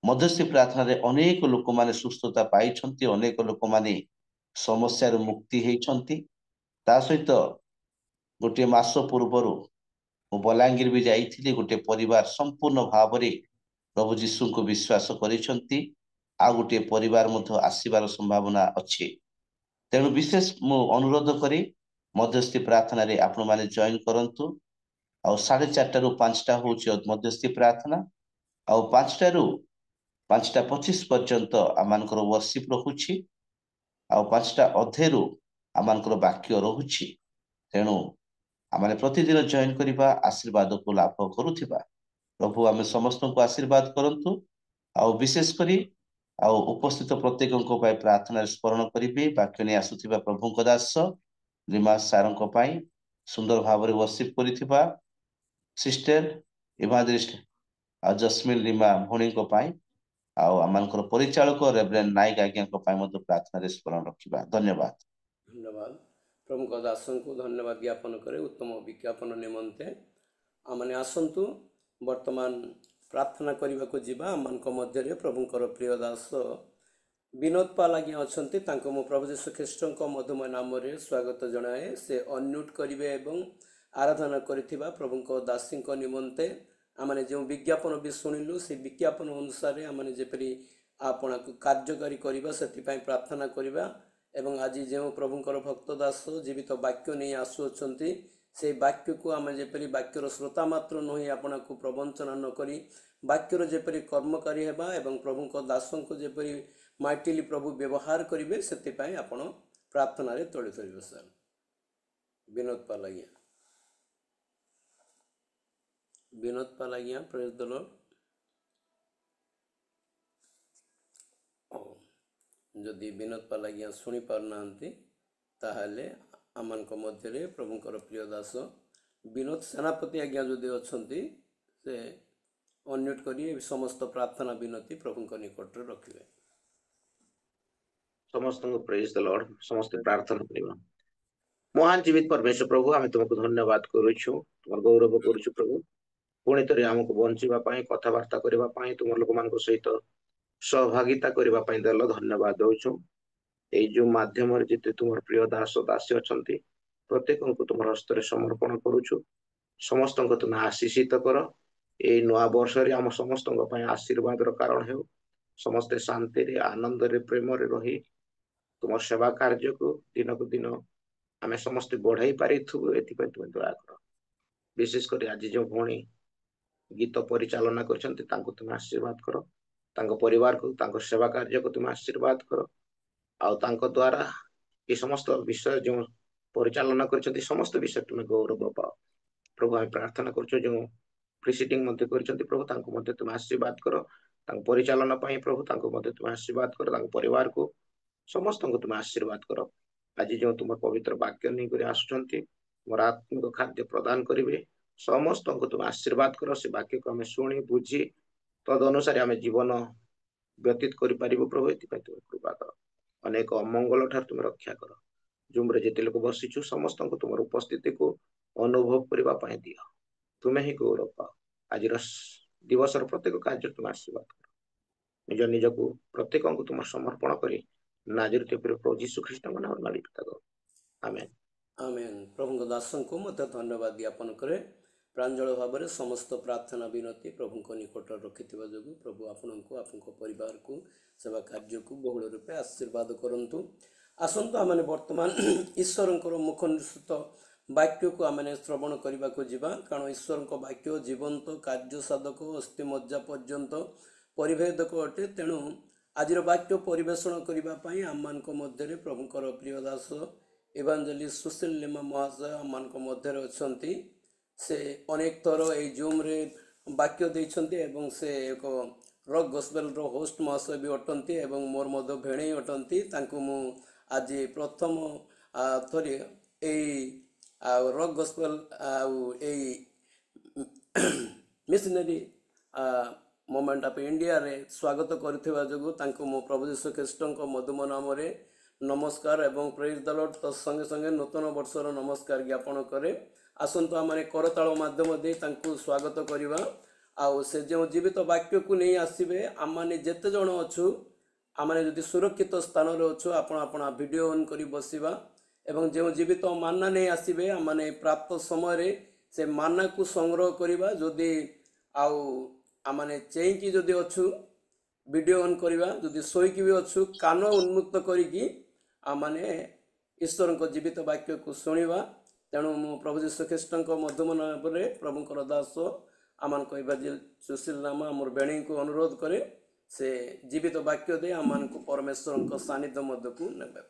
ମଧ୍ୟସ୍ଥି ପ୍ରାର୍ଥନାରେ ଅନେକ ଲୋକମାନେ ସୁସ୍ଥତା ପାଇଛନ୍ତି, ଅନେକ ଲୋକମାନେ ସମସ୍ୟାରୁ ମୁକ୍ତି ହେଇଛନ୍ତି। ତା ସହିତ ଗୋଟିଏ ମାସ ପୂର୍ବରୁ ମୁଁ ବଲାଙ୍ଗୀର ବି ଯାଇଥିଲି, ଗୋଟିଏ ପରିବାର ସମ୍ପୂର୍ଣ୍ଣ ଭାବରେ ପ୍ରଭୁ ଯୀଶୁଙ୍କୁ ବିଶ୍ୱାସ କରିଛନ୍ତି, ଆଉ ଗୋଟିଏ ପରିବାର ମଧ୍ୟ ଆସିବାର ସମ୍ଭାବନା ଅଛି। ତେଣୁ ବିଶେଷ ମୁଁ ଅନୁରୋଧ କରି ମଧ୍ୟସ୍ଥି ପ୍ରାର୍ଥନାରେ ଆପଣମାନେ ଜଏନ କରନ୍ତୁ। ଆଉ 4:30ରୁ 5ଟା ହଉଛି ମଧ୍ୟସ୍ଥି ପ୍ରାର୍ଥନା, ଆଉ 5ଟାରୁ 5:25 ପର୍ଯ୍ୟନ୍ତ ଆମମାନଙ୍କର ୱର୍ସିପ ରହୁଛି, ଆଉ 5ଟା ଅଧେରୁ ଆମମାନଙ୍କର ବାକ୍ୟ ରହୁଛି। ତେଣୁ ଆମେ ପ୍ରତିଦିନ ଜଏନ କରିବା, ଆଶୀର୍ବାଦକୁ ଲାଭ କରୁଥିବା। ପ୍ରଭୁ ଆମେ ସମସ୍ତଙ୍କୁ ଆଶୀର୍ବାଦ କରନ୍ତୁ। ଆଉ ବିଶେଷ କରି ଆଉ ଉପସ୍ଥିତ ପ୍ରତ୍ୟେକଙ୍କ ପାଇଁ ପ୍ରାର୍ଥନାରେ ସ୍ମରଣ କରିବି ବାକ୍ୟ ନେଇ ଆସୁଥିବା ପ୍ରଭୁଙ୍କ ଦାସ ରିମା ସାରଙ୍କ ପାଇଁ, ସୁନ୍ଦର ଭାବରେ ୱର୍ସିପ କରିଥିବା ସିଷ୍ଟର ଇଭାଞ୍ଜେଲିଷ୍ଟ ଆଉ ଜସ୍ମିନ ରିମା ଭଉଣୀଙ୍କ ପାଇଁ, ଆଉ ଆମମାନଙ୍କର ପରିଚାଳକ ରେଭରେଣ୍ଡ ନାୟକ ଆଜ୍ଞାଙ୍କ ପାଇଁ ମଧ୍ୟ ପ୍ରାର୍ଥନାରେ ସ୍ମରଣ ରଖିବା। ଧନ୍ୟବାଦ। ଧନ୍ୟବାଦ। ପ୍ରଭୁଙ୍କ ଦାସଙ୍କୁ ଧନ୍ୟବାଦ ଜ୍ଞାପନ କରେ ଉତ୍ତମ ବିଜ୍ଞାପନ ନିମନ୍ତେ। ଆମମାନେ ଆସନ୍ତୁ ବର୍ତ୍ତମାନ ପ୍ରାର୍ଥନା କରିବାକୁ ଯିବା। ଆମମାନଙ୍କ ମଧ୍ୟରେ ପ୍ରଭୁଙ୍କର ପ୍ରିୟ ଦାସ ବିନୋଦ ପାଲ ଆଜ୍ଞା ଅଛନ୍ତି, ତାଙ୍କୁ ମୁଁ ପ୍ରଭୁ ଯୀଶୁ ଖ୍ରୀଷ୍ଟଙ୍କ ମଧୁମୟ ନାମରେ ସ୍ୱାଗତ ଜଣାଏ। ସେ ଅନ୍ମ୍ୟୁଟ୍ କରିବେ ଏବଂ ଆରାଧନା କରିଥିବା ପ୍ରଭୁଙ୍କ ଦାସୀଙ୍କ ନିମନ୍ତେ ଆମେ ଯେଉଁ ବିଜ୍ଞାପନ ବି ଶୁଣିଲୁ, ସେ ବିଜ୍ଞାପନ ଅନୁସାରେ ଆମେ ଯେପରି ଆପଣଙ୍କୁ କାର୍ଯ୍ୟକାରୀ କରିବା ସେଥିପାଇଁ ପ୍ରାର୍ଥନା କରିବା। ଏବଂ ଆଜି ଯେଉଁ ପ୍ରଭୁଙ୍କର ଭକ୍ତ ଦାସ ଜୀବିତ ବାକ୍ୟ ନେଇ ଆସୁଅଛନ୍ତି, ସେଇ ବାକ୍ୟକୁ ଆମେ ଯେପରି ବାକ୍ୟର ଶ୍ରୋତା ମାତ୍ର ନୁହେଁ ଆପଣଙ୍କୁ ପ୍ରବଞ୍ଚନା ନ କରି ବାକ୍ୟର ଯେପରି କର୍ମକାରୀ ହେବା ଏବଂ ପ୍ରଭୁଙ୍କ ଦାସଙ୍କୁ ଯେପରି ମାଇଟିଲି ପ୍ରଭୁ ବ୍ୟବହାର କରିବେ, ସେଥିପାଇଁ ଆପଣ ପ୍ରାର୍ଥନାରେ ତୋଳି ଧରିବେ। ସାର୍ ବିନୋଦ ପାଲ ଆଜ୍ଞା, ବିନୋଦ ପାଲ ଆଜ୍ଞା, ପ୍ରେଜ୍ ଦ ଲର୍ଡ। जदि विनोद पाल आज्ञा शुणी पारनाहांती ताहले आमानक मध्यरे प्रभुंकर प्रिय दास विनोद सेनापति आज्ञा जदि अछंती से अनम्यूट करी समस्त प्रार्थना विनती प्रभुंक निकट रखिबे। समस्त प्रेज द लॉर्ड समस्त प्रार्थना करिबा। महान जीवित परमेश्वर प्रभु आमे तुमको धन्यवाद करूछु, तुमर गौरव करूछु प्रभु। पुणी तरी हमको बंचिबा पाई कथावार्ता करिबा पाई तुमर लोक मानको सहित सहभागिता करिबा पाई देल धन्यवाद दउछु। एई जो माध्यम रे जिते तुमर प्रिय दास दासी अछंती प्रत्येक को तुमर हस्ତରେ समर्पण करूछु। समस्त को तुम आशीषित कर। एई नवा वर्ष रे हम समस्त को पाई आशीर्वाद रो कारण हेउ। समस्त शांति रे आनंद रे प्रेम रे रही तुम सेवा कार्य को दिन को दिन आम समस्त बढ़ाई पारी तुम दया कर। विशेषकर आज जो भौणी गीत परिचालना करछंती तांको तुम आशीर्वाद कर, तांको परिवार को तांको सेवा कार्य को तुम आशीर्वाद कर। आउ तांको द्वारा ये समस्त विषय जो परिचालना करछंती समस्त विषय तुम गौरव पाओ प्रभु। आम प्रार्थना करछो जो प्रिसीडिंग मध्य करछंती प्रभु तांको मध्य तुम आशीर्वाद कर, तांको परिचालना पाई प्रभु तांको मध्य तुम आशीर्वाद कर, तांको परिवार को समस्त को तुम आशीर्वाद कर। आज जो तुम पवित्र वाक्य नहीं कर आसुचंती मोर आत्मिक खाद्य प्रदान करेंगे समस्त को तुम आशीर्वाद कर। से वाक्य को आम शुणी बुझी तद अनुसार आम जीवन व्यतीत कर प्रभु। तुम कृपा कर, अनेक अमंगल ठार तुम रक्षा कर। जुम्रे जिते लोक बसीचु समस्त को तुम उपस्थिति को अनुभव करने दियो। तुम्हें ही गौरव पाओ। आज दिवस प्रत्येक कार्य तुम आशीर्वाद कर। निज निज को प्रत्येक को तुम समर्पण करी नाजरीत प्रभु यीशु ख्रीष्ट नाम माली पिता को आमेन आमेन। प्रभु दासन को मध्य धन्यवाद ज्ञापन करे प्रांजल भाव में समस्त प्रार्थना विनती प्रभु निकट रखि जो प्रभु आपण को आपन परिवार को सेवा कार्य को बहुल रूपे आशीर्वाद करंतु। आसंतु आम वर्तमान ईश्वर मुख निश्चित वाक्य को आम श्रवण करने को जीवा, कारण ईश्वर वाक्य जीवंत कार्य साधक अस्थि मज्जा पर्यंत परिभेदक अटे। तेणु आज वाक्य परिवेषण करने आम मध्य प्रभुंकर प्रिय दास इवांजेलिस्ट सुशील लेमा महाशय आम मध्य अच्छा। से अनेक थर ये जूम रे वाक्य देइछन्ति एवं से एक रॉक गॉस्पेल रो होस्ट महाशय भी अटंती एवं मोर मध्य भेणे अटंती। तांको मु आज प्रथम थरी a rock gospel a missionary moment of India रे स्वागत करथिबा जोगु तांको मु प्रभु यीशु ख्रीष्टଙ୍କ मधुम नाम रे नमस्कार एवं प्रेज द लॉर्ड तो संगे संगे नूतन वर्षर नमस्कार ज्ञापन करे। आसंतु आम करताल माध्यम दे तांको स्वागत करवा। आउ से जो जीवित वाक्य को नहीं आसबे आम मैंने जिते जन अच्छु आम मैंने सुरक्षित स्थान अच्छु आपण आपण वीडियो ऑन करी बसिबा एवं जो जीवित माना नहीं आसबे आम मैंने प्राप्त समय से माना को संग्रह करवा। जदि आउ आम मैंने चेईकी जदि अच्छु वीडियो ऑन करवा, जदि शोईकी भी अच्छु कान उन्मुक्त करी आम मैंने ईश्वर को जीवित वाक्य को शुणा। तेणु मु प्रभु यीशु ख्रीष्टଙ୍କ मधुम नाम प्रभुंकर दास आम इवांजेलिस्ट सुशील नाम आमर बेणी को अनुरोध करे से जीवित वाक्य दे आम को परमेश्वर सानिध्य मध्य को नेबे।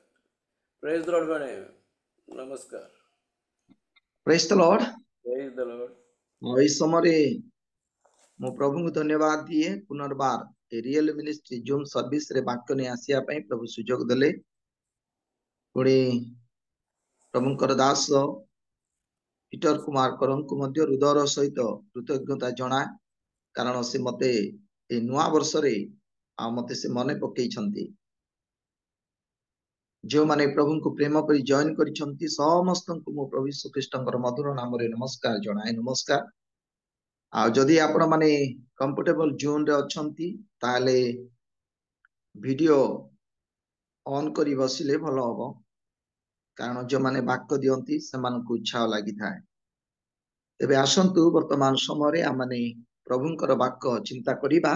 प्रेज द लॉर्ड बेणी नमस्कार। Praise the Lord. Praise the Lord. इस समय मु प्रभु को धन्यवाद दिए पुनर्बार रियल मिनिस्ट्री जूम सर्विस रे वाक्य ने आसिया पई प्रभु सुजोग देले। पुणी प्रभुंकर दास पीटर कुमार करन को मध्य हृदयर सहित कृतज्ञता जनाए, कारण से मते ए नुआ वर्ष रे आ मते से मने पकई छंती जो माने प्रभु को प्रेम करी जॉइन करी छंती समस्त को मो प्रभु यीशु ख्रीष्टଙ୍କର मधुर नाम रे नमस्कार जनाए। नमस्कार। आ जदि आपण माने कंफर्टेबल जोन रे अछंती ताले वीडियो ऑन करी बसिले भलो होबो, कारण जो माने वाक्य दियंती समान को इच्छा लगी थाए। तेबे आसंतु वर्तमान समय आम माने प्रभुंकर वाक्य चिंता करिबा।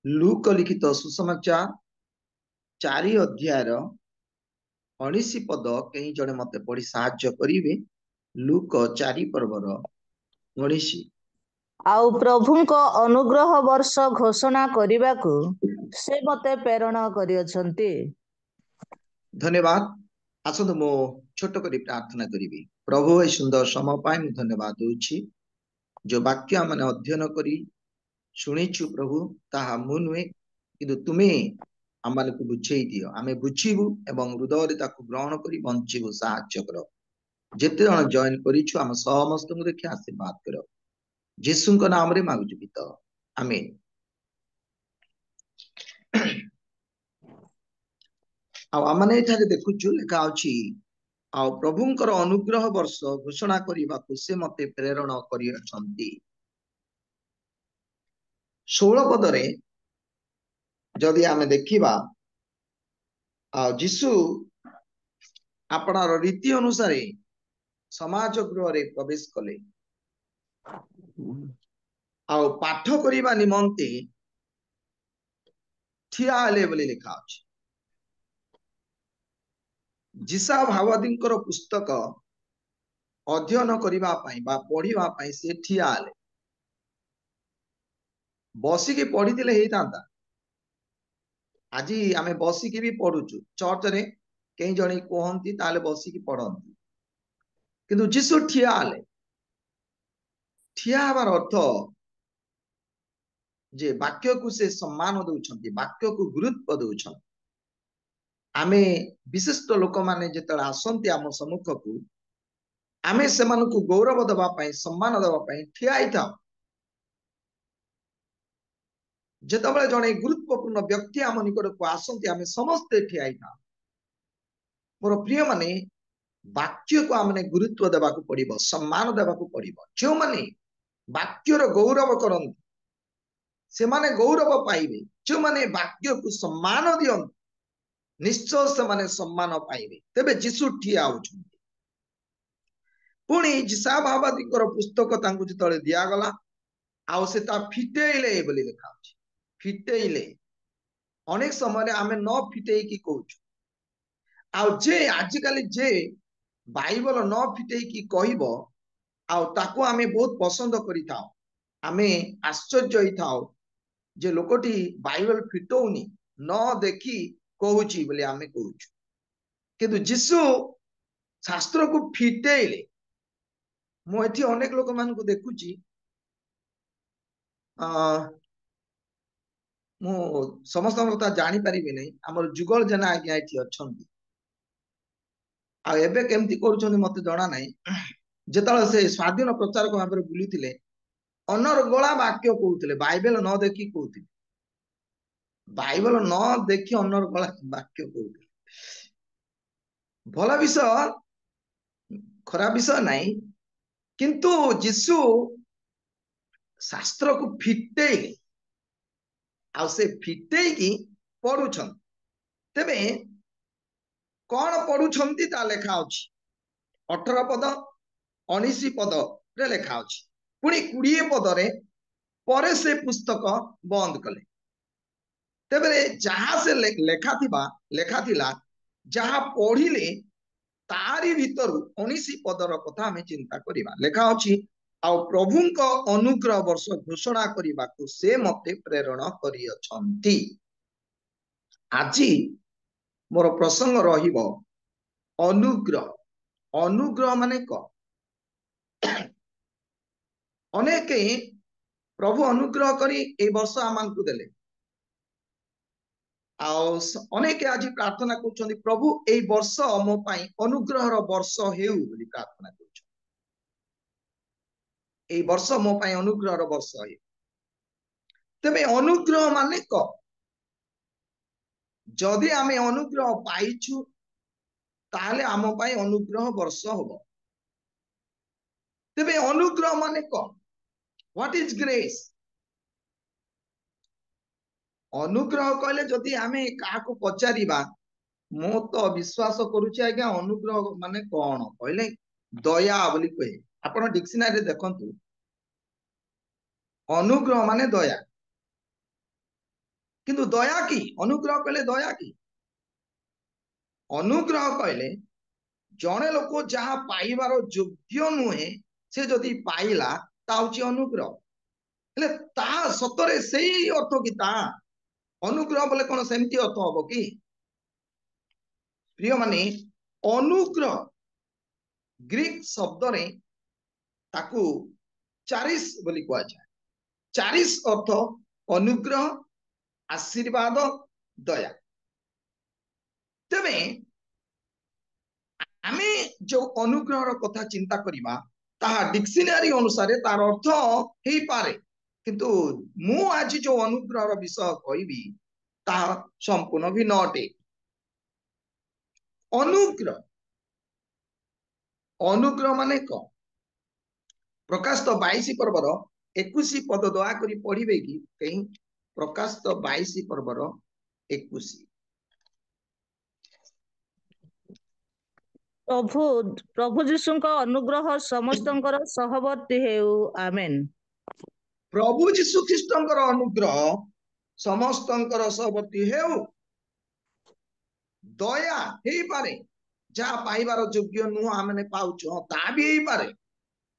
लूक लिखित सुसमाचार 4 अध्याय 19 पद कहीं जड़े मते पढ़ी साहाय्य करिवे। लूक 4 पर्वर 19। आउ प्रभुंको अनुग्रह वर्ष घोषणा करिबाकू से मते प्रेरण करियछंती। धन्यवाद। आसंतु मो छोट करी प्रार्थना करिवे। प्रभु ए सुंदर समय पाए मु धन्यवाद दूची। जो वाक्य माने अध्ययन करी सुनिछु प्रभु ताहा मु नुहे କିନ୍ତୁ ତୁମେ ଆମମାନଙ୍କୁ ବୁଝେଇ ଦିଅ, ଆମେ ବୁଝିବୁ ଏବଂ ହୃଦୟରେ ତାକୁ ଗ୍ରହଣ କରି ବଞ୍ଚିବୁ। ସାହାଯ୍ୟ କର। ଯେତେ ଜଣ ଜଏନ କରିଛୁ ଆମ ସମସ୍ତଙ୍କୁ ଦେଖି ଆଶୀର୍ବାଦ କର। ଯୀଶୁଙ୍କ ନାମରେ ମାଗୁଛୁ ପିତ, ଆମେନ୍। ଆଉ ଆମେ ଏଠାରେ ଦେଖୁଛୁ ଲେଖା ଅଛି, ଆଉ ପ୍ରଭୁଙ୍କର ଅନୁଗ୍ରହ ବର୍ଷ ଘୋଷଣା କରିବାକୁ ସେ ମତେ ପ୍ରେରଣ କରିଅଛନ୍ତି। 16 ପଦରେ ଯଦି ଆମେ ଦେଖିବା, ଆଉ ଯୀଶୁ ଆପଣାର ରୀତି ଅନୁସାରେ ସମାଜ ଗୃହରେ ପ୍ରବେଶ କଲେ ଆଉ ପାଠ କରିବା ନିମନ୍ତେ ଠିଆ ହେଲେ ବୋଲି ଲେଖା ଅଛି। ଯିଶା ଭାବାଦୀଙ୍କର ପୁସ୍ତକ ଅଧ୍ୟୟନ କରିବା ପାଇଁ ବା ପଢିବା ପାଇଁ ସେ ଠିଆ ହେଲେ। ବସିକି ପଢିଥିଲେ ହେଇଥାନ୍ତା, ଆଜି ଆମେ ବସିକି ବି ପଢୁଛୁ। ଚର୍ଚ୍ଚରେ କେହି ଜଣେ କୁହନ୍ତି ତାହେଲେ ବସିକି ପଢନ୍ତି, କିନ୍ତୁ ଯୀଶୁ ଠିଆ ହେଲେ। ଠିଆ ହେବାର ଅର୍ଥ ଯେ ବାକ୍ୟକୁ ସେ ସମ୍ମାନ ଦଉଛନ୍ତି, ବାକ୍ୟକୁ ଗୁରୁତ୍ୱ ଦଉଛନ୍ତି। ଆମେ ବିଶିଷ୍ଟ ଲୋକମାନେ ଯେତେବେଳେ ଆସନ୍ତି ଆମ ସମ୍ମୁଖକୁ, ଆମେ ସେମାନଙ୍କୁ ଗୌରବ ଦେବା ପାଇଁ, ସମ୍ମାନ ଦେବା ପାଇଁ ଠିଆ ହେଇଥାଉ। ଯେତେବେଳେ ଜଣେ ଗୁରୁତ୍ୱପୂର୍ଣ୍ଣ ବ୍ୟକ୍ତି ଆମ ନିକଟକୁ ଆସନ୍ତି, ଆମେ ସମସ୍ତେ ଠିଆ ହେଇଥାଉ। ମୋର ପ୍ରିୟ ମାନେ, ବାକ୍ୟକୁ ଆମେ ଗୁରୁତ୍ୱ ଦେବାକୁ ପଡିବ, ସମ୍ମାନ ଦେବାକୁ ପଡିବ। ଯେଉଁମାନେ ବାକ୍ୟର ଗୌରବ କରନ୍ତି ସେମାନେ ଗୌରବ ପାଇବେ। ଯେଉଁମାନେ ବାକ୍ୟକୁ ସମ୍ମାନ ଦିଅନ୍ତି ନିଶ୍ଚୟ ସେମାନେ ସମ୍ମାନ ପାଇବେ। ତେବେ ଯୀଶୁ ଠିଆ ହଉଛନ୍ତି। ପୁଣି ଯିଶା ଭାବାଦୀଙ୍କର ପୁସ୍ତକ ତାଙ୍କୁ ଯେତେବେଳେ ଦିଆଗଲା, ଆଉ ସେ ତା ଫିଟେଇଲେ ବୋଲି ଲେଖା ଅଛି। ଫିଟେଇଲେ, ଅନେକ ସମୟରେ ଆମେ ନ ଫିଟେଇକି କହୁଛୁ। ଆଉ ଯେ ଆଜିକାଲି ଯେ ବାଇବଲ ନ ଫିଟେଇକି କହିବ, ଆଉ ତାକୁ ଆମେ ବହୁତ ପସନ୍ଦ କରିଥାଉ। ଆମେ ଆଶ୍ଚର୍ଯ୍ୟ ହେଇଥାଉ ଯେ ଲୋକଟି ବାଇବଲ ଫିଟଉନି, ନ ଦେଖି କହୁଛି ବୋଲି ଆମେ କହୁଛୁ। କିନ୍ତୁ ଯୀଶୁ ଶାସ୍ତ୍ରକୁ ଫିଟେଇଲେ। ମୁଁ ଏଠି ଅନେକ ଲୋକମାନଙ୍କୁ ଦେଖୁଛି, ମୁଁ ସମସ୍ତଙ୍କ କଥା ଜାଣିପାରିବି ନାହିଁ। ଆମର ଯୁଗଳ ଜେନା ଆଜ୍ଞା ଏଠି ଅଛନ୍ତି, ଆଉ ଏବେ କେମିତି କରୁଛନ୍ତି ମତେ ଜଣା ନାହିଁ। ଯେତେବେଳେ ସେ ସ୍ୱାଧୀନ ପ୍ରଚାରକ ଭାବରେ ବୁଲୁଥିଲେ, ଅନର୍ଗଳା ବାକ୍ୟ କହୁଥିଲେ, ବାଇବେଲ ନ ଦେଖି କହୁଥିଲେ। ବାଇବେଲ ନ ଦେଖି ଅନର୍ଗଳା ବାକ୍ୟ କହୁଥିଲେ। ଭଲ ବିଷୟ, ଖରାପ ବିଷୟ ନାହିଁ, କିନ୍ତୁ ଯୀଶୁ ଶାସ୍ତ୍ରକୁ ଫିଟେଇଲେ, ଆଉ ସେ ଫିଟେଇକି ପଢୁଛନ୍ତି। ତେବେ କଣ ପଢୁଛନ୍ତି ତା ଲେଖା ଅଛି 18 ପଦ 19 ପଦରେ ଲେଖା ଅଛି। ପୁଣି 20 ପଦରେ ପରେ ସେ ପୁସ୍ତକ ବନ୍ଦ କଲେ। ତେବେ ଯାହା ସେ ଲେଖା ଥିଲା, ଯାହା ପଢିଲେ ତାରି ଭିତରୁ 19 ପଦର କଥା ଆମେ ଚିନ୍ତା କରିବା। ଲେଖା ଅଛି, ଆଉ ପ୍ରଭୁଙ୍କ ଅନୁଗ୍ରହ ବର୍ଷ ଘୋଷଣା କରିବାକୁ ସେ ମତେ ପ୍ରେରଣ କରିଅଛନ୍ତି। ଆଜି ମୋର ପ୍ରସଙ୍ଗ ରହିବ ଅନୁଗ୍ରହ। ଅନୁଗ୍ରହ ମାନେ କଣ? ଅନେକ ପ୍ରଭୁ ଅନୁଗ୍ରହ କରି এই ବର୍ଷ ଆମକୁ ଦେଲେ, ଆଉ ଅନେକ ଆଜି ପ୍ରାର୍ଥନା କରୁଛନ୍ତି, ପ୍ରଭୁ এই ବର୍ଷ ମୋ ପାଇଁ ଅନୁଗ୍ରହର ବର୍ଷ ହେଉ ବୋଲି ପ୍ରାର୍ଥନା କରୁଛନ୍ତି। এই ବର୍ଷ ମୋ ପାଇଁ ଅନୁଗ୍ରହର ବର୍ଷ ହେଉ। ତେବେ ଅନୁଗ୍ରହ ମାନେ କଣ? ଯଦି ଆମେ ଅନୁଗ୍ରହ ପାଇଛୁ ତାହେଲେ ଆମ ପାଇଁ ଅନୁଗ୍ରହ ବର୍ଷ ହବ। ତେବେ ଅନୁଗ୍ରହ ମାନେ କଣ? What is grace? ଅନୁଗ୍ରହ କହିଲେ ଯଦି ଆମେ କାହାକୁ ପଚାରିବା, ମୁଁ ତ ବିଶ୍ୱାସ କରୁଛି ଆଜ୍ଞା ଅନୁଗ୍ରହ ମାନେ କଣ କହିଲେ ଦୟା ବୋଲି କହେ। ଆପଣ ଡିକ୍ସନାରୀରେ ଦେଖନ୍ତୁ, ଅନୁଗ୍ରହ ମାନେ ଦୟା। କିନ୍ତୁ ଦୟା କି? ଅନୁଗ୍ରହ କହିଲେ ଦୟା କି? ଅନୁଗ୍ରହ କହିଲେ ଜଣେ ଲୋକ ଯାହା ପାଇବାର ଯୋଗ୍ୟ ନୁହେଁ, ସେ ଯଦି ପାଇଲା ତା ହଉଛି ଅନୁଗ୍ରହ। ହେଲେ ତାହା ସତରେ ସେଇ ଅର୍ଥ କି? ତାହା ଅନୁଗ୍ରହ ବୋଲେ କଣ ସେମିତି ଅର୍ଥ ହବ କି? ପ୍ରିୟ ମାନେ, ଅନୁଗ୍ରହ ଗ୍ରୀକ ଶବ୍ଦରେ ତାକୁ ଚାରିସ୍ ବୋଲି କୁହାଯାଏ। ଚାରିସ୍ ଅର୍ଥ ଅନୁଗ୍ରହ, आशीर्वाद दया तेबे आमे जो अनुग्रह कथा चिंता करिबा ताहा डिक्शनरी अनुसार तार अर्थ हेई पारे किंतु मु आज जो अनुग्रह विषय कहबी ताहा संपूर्ण भी नटे अनुग्रह अनुग्रह माने को प्रकाश तो 22 पर्वर 21 पद दया करी पढ़िबे कि कहीं प्रकाश तो 22 पर्वर 21 प्रभु प्रभु जीशुଙ୍କ ଅନୁଗ୍ରହ ସମସ୍ତଙ୍କର ସହବର୍ତ୍ତୀ ହେଉ ଆମେନ୍। प्रभु जीशु ख्रीष्टଙ୍କର अनुग्रह ସମସ୍ତଙ୍କର ସହବର୍ତ୍ତୀ ହେଉ दया हेई पारे जहाँ पाइबार योग्य नुह आमने पाउछु ता भी हेई पारे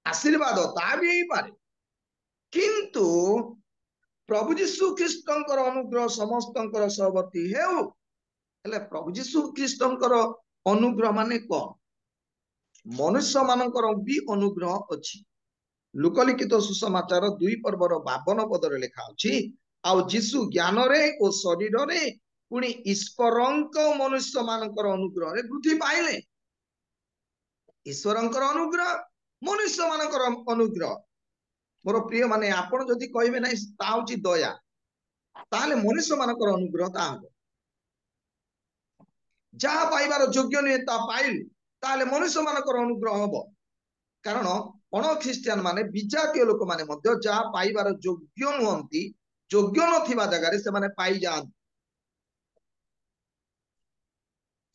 आशीर्वाद ता भी हेई पारे किंतु प्रभु जीशु ख्रीष्टଙ୍କର अनुग्रह ସମସ୍ତଙ୍କର ସହବର୍ତ୍ତୀ ହେଉ हेले प्रभु जीशु ख्रीष्टଙ୍କର अनुग्रह माने को मनुष्य मानकर भी अनुग्रह अछि लुकलिखित सुसमाचार 2 पर्वर 52 पदरे लिखा अछि आउ जीशु ज्ञान रे ओ शरीर रे पुणी ईश्वरंक मनुष्य मानकर अनुग्रह रे वृद्धि पाइले ईश्वरंकर अनुग्रह मनुष्य मानकर अनुग्रह मोर प्रिय माने आपण जदि कहबे नै ता होची दया ताले मनुष्य मानकर अनुग्रह ता हो जहा पाइबार योग्य नै ता पाइल ताले मनुष्य मानकर अनुग्रह हबो कारण अण ख्रिस्टियन माने विजातीय लोक माने मध्य जहा पाइबार योग्य नहंती योग्य नथिबा जगह रे से माने पाइ जान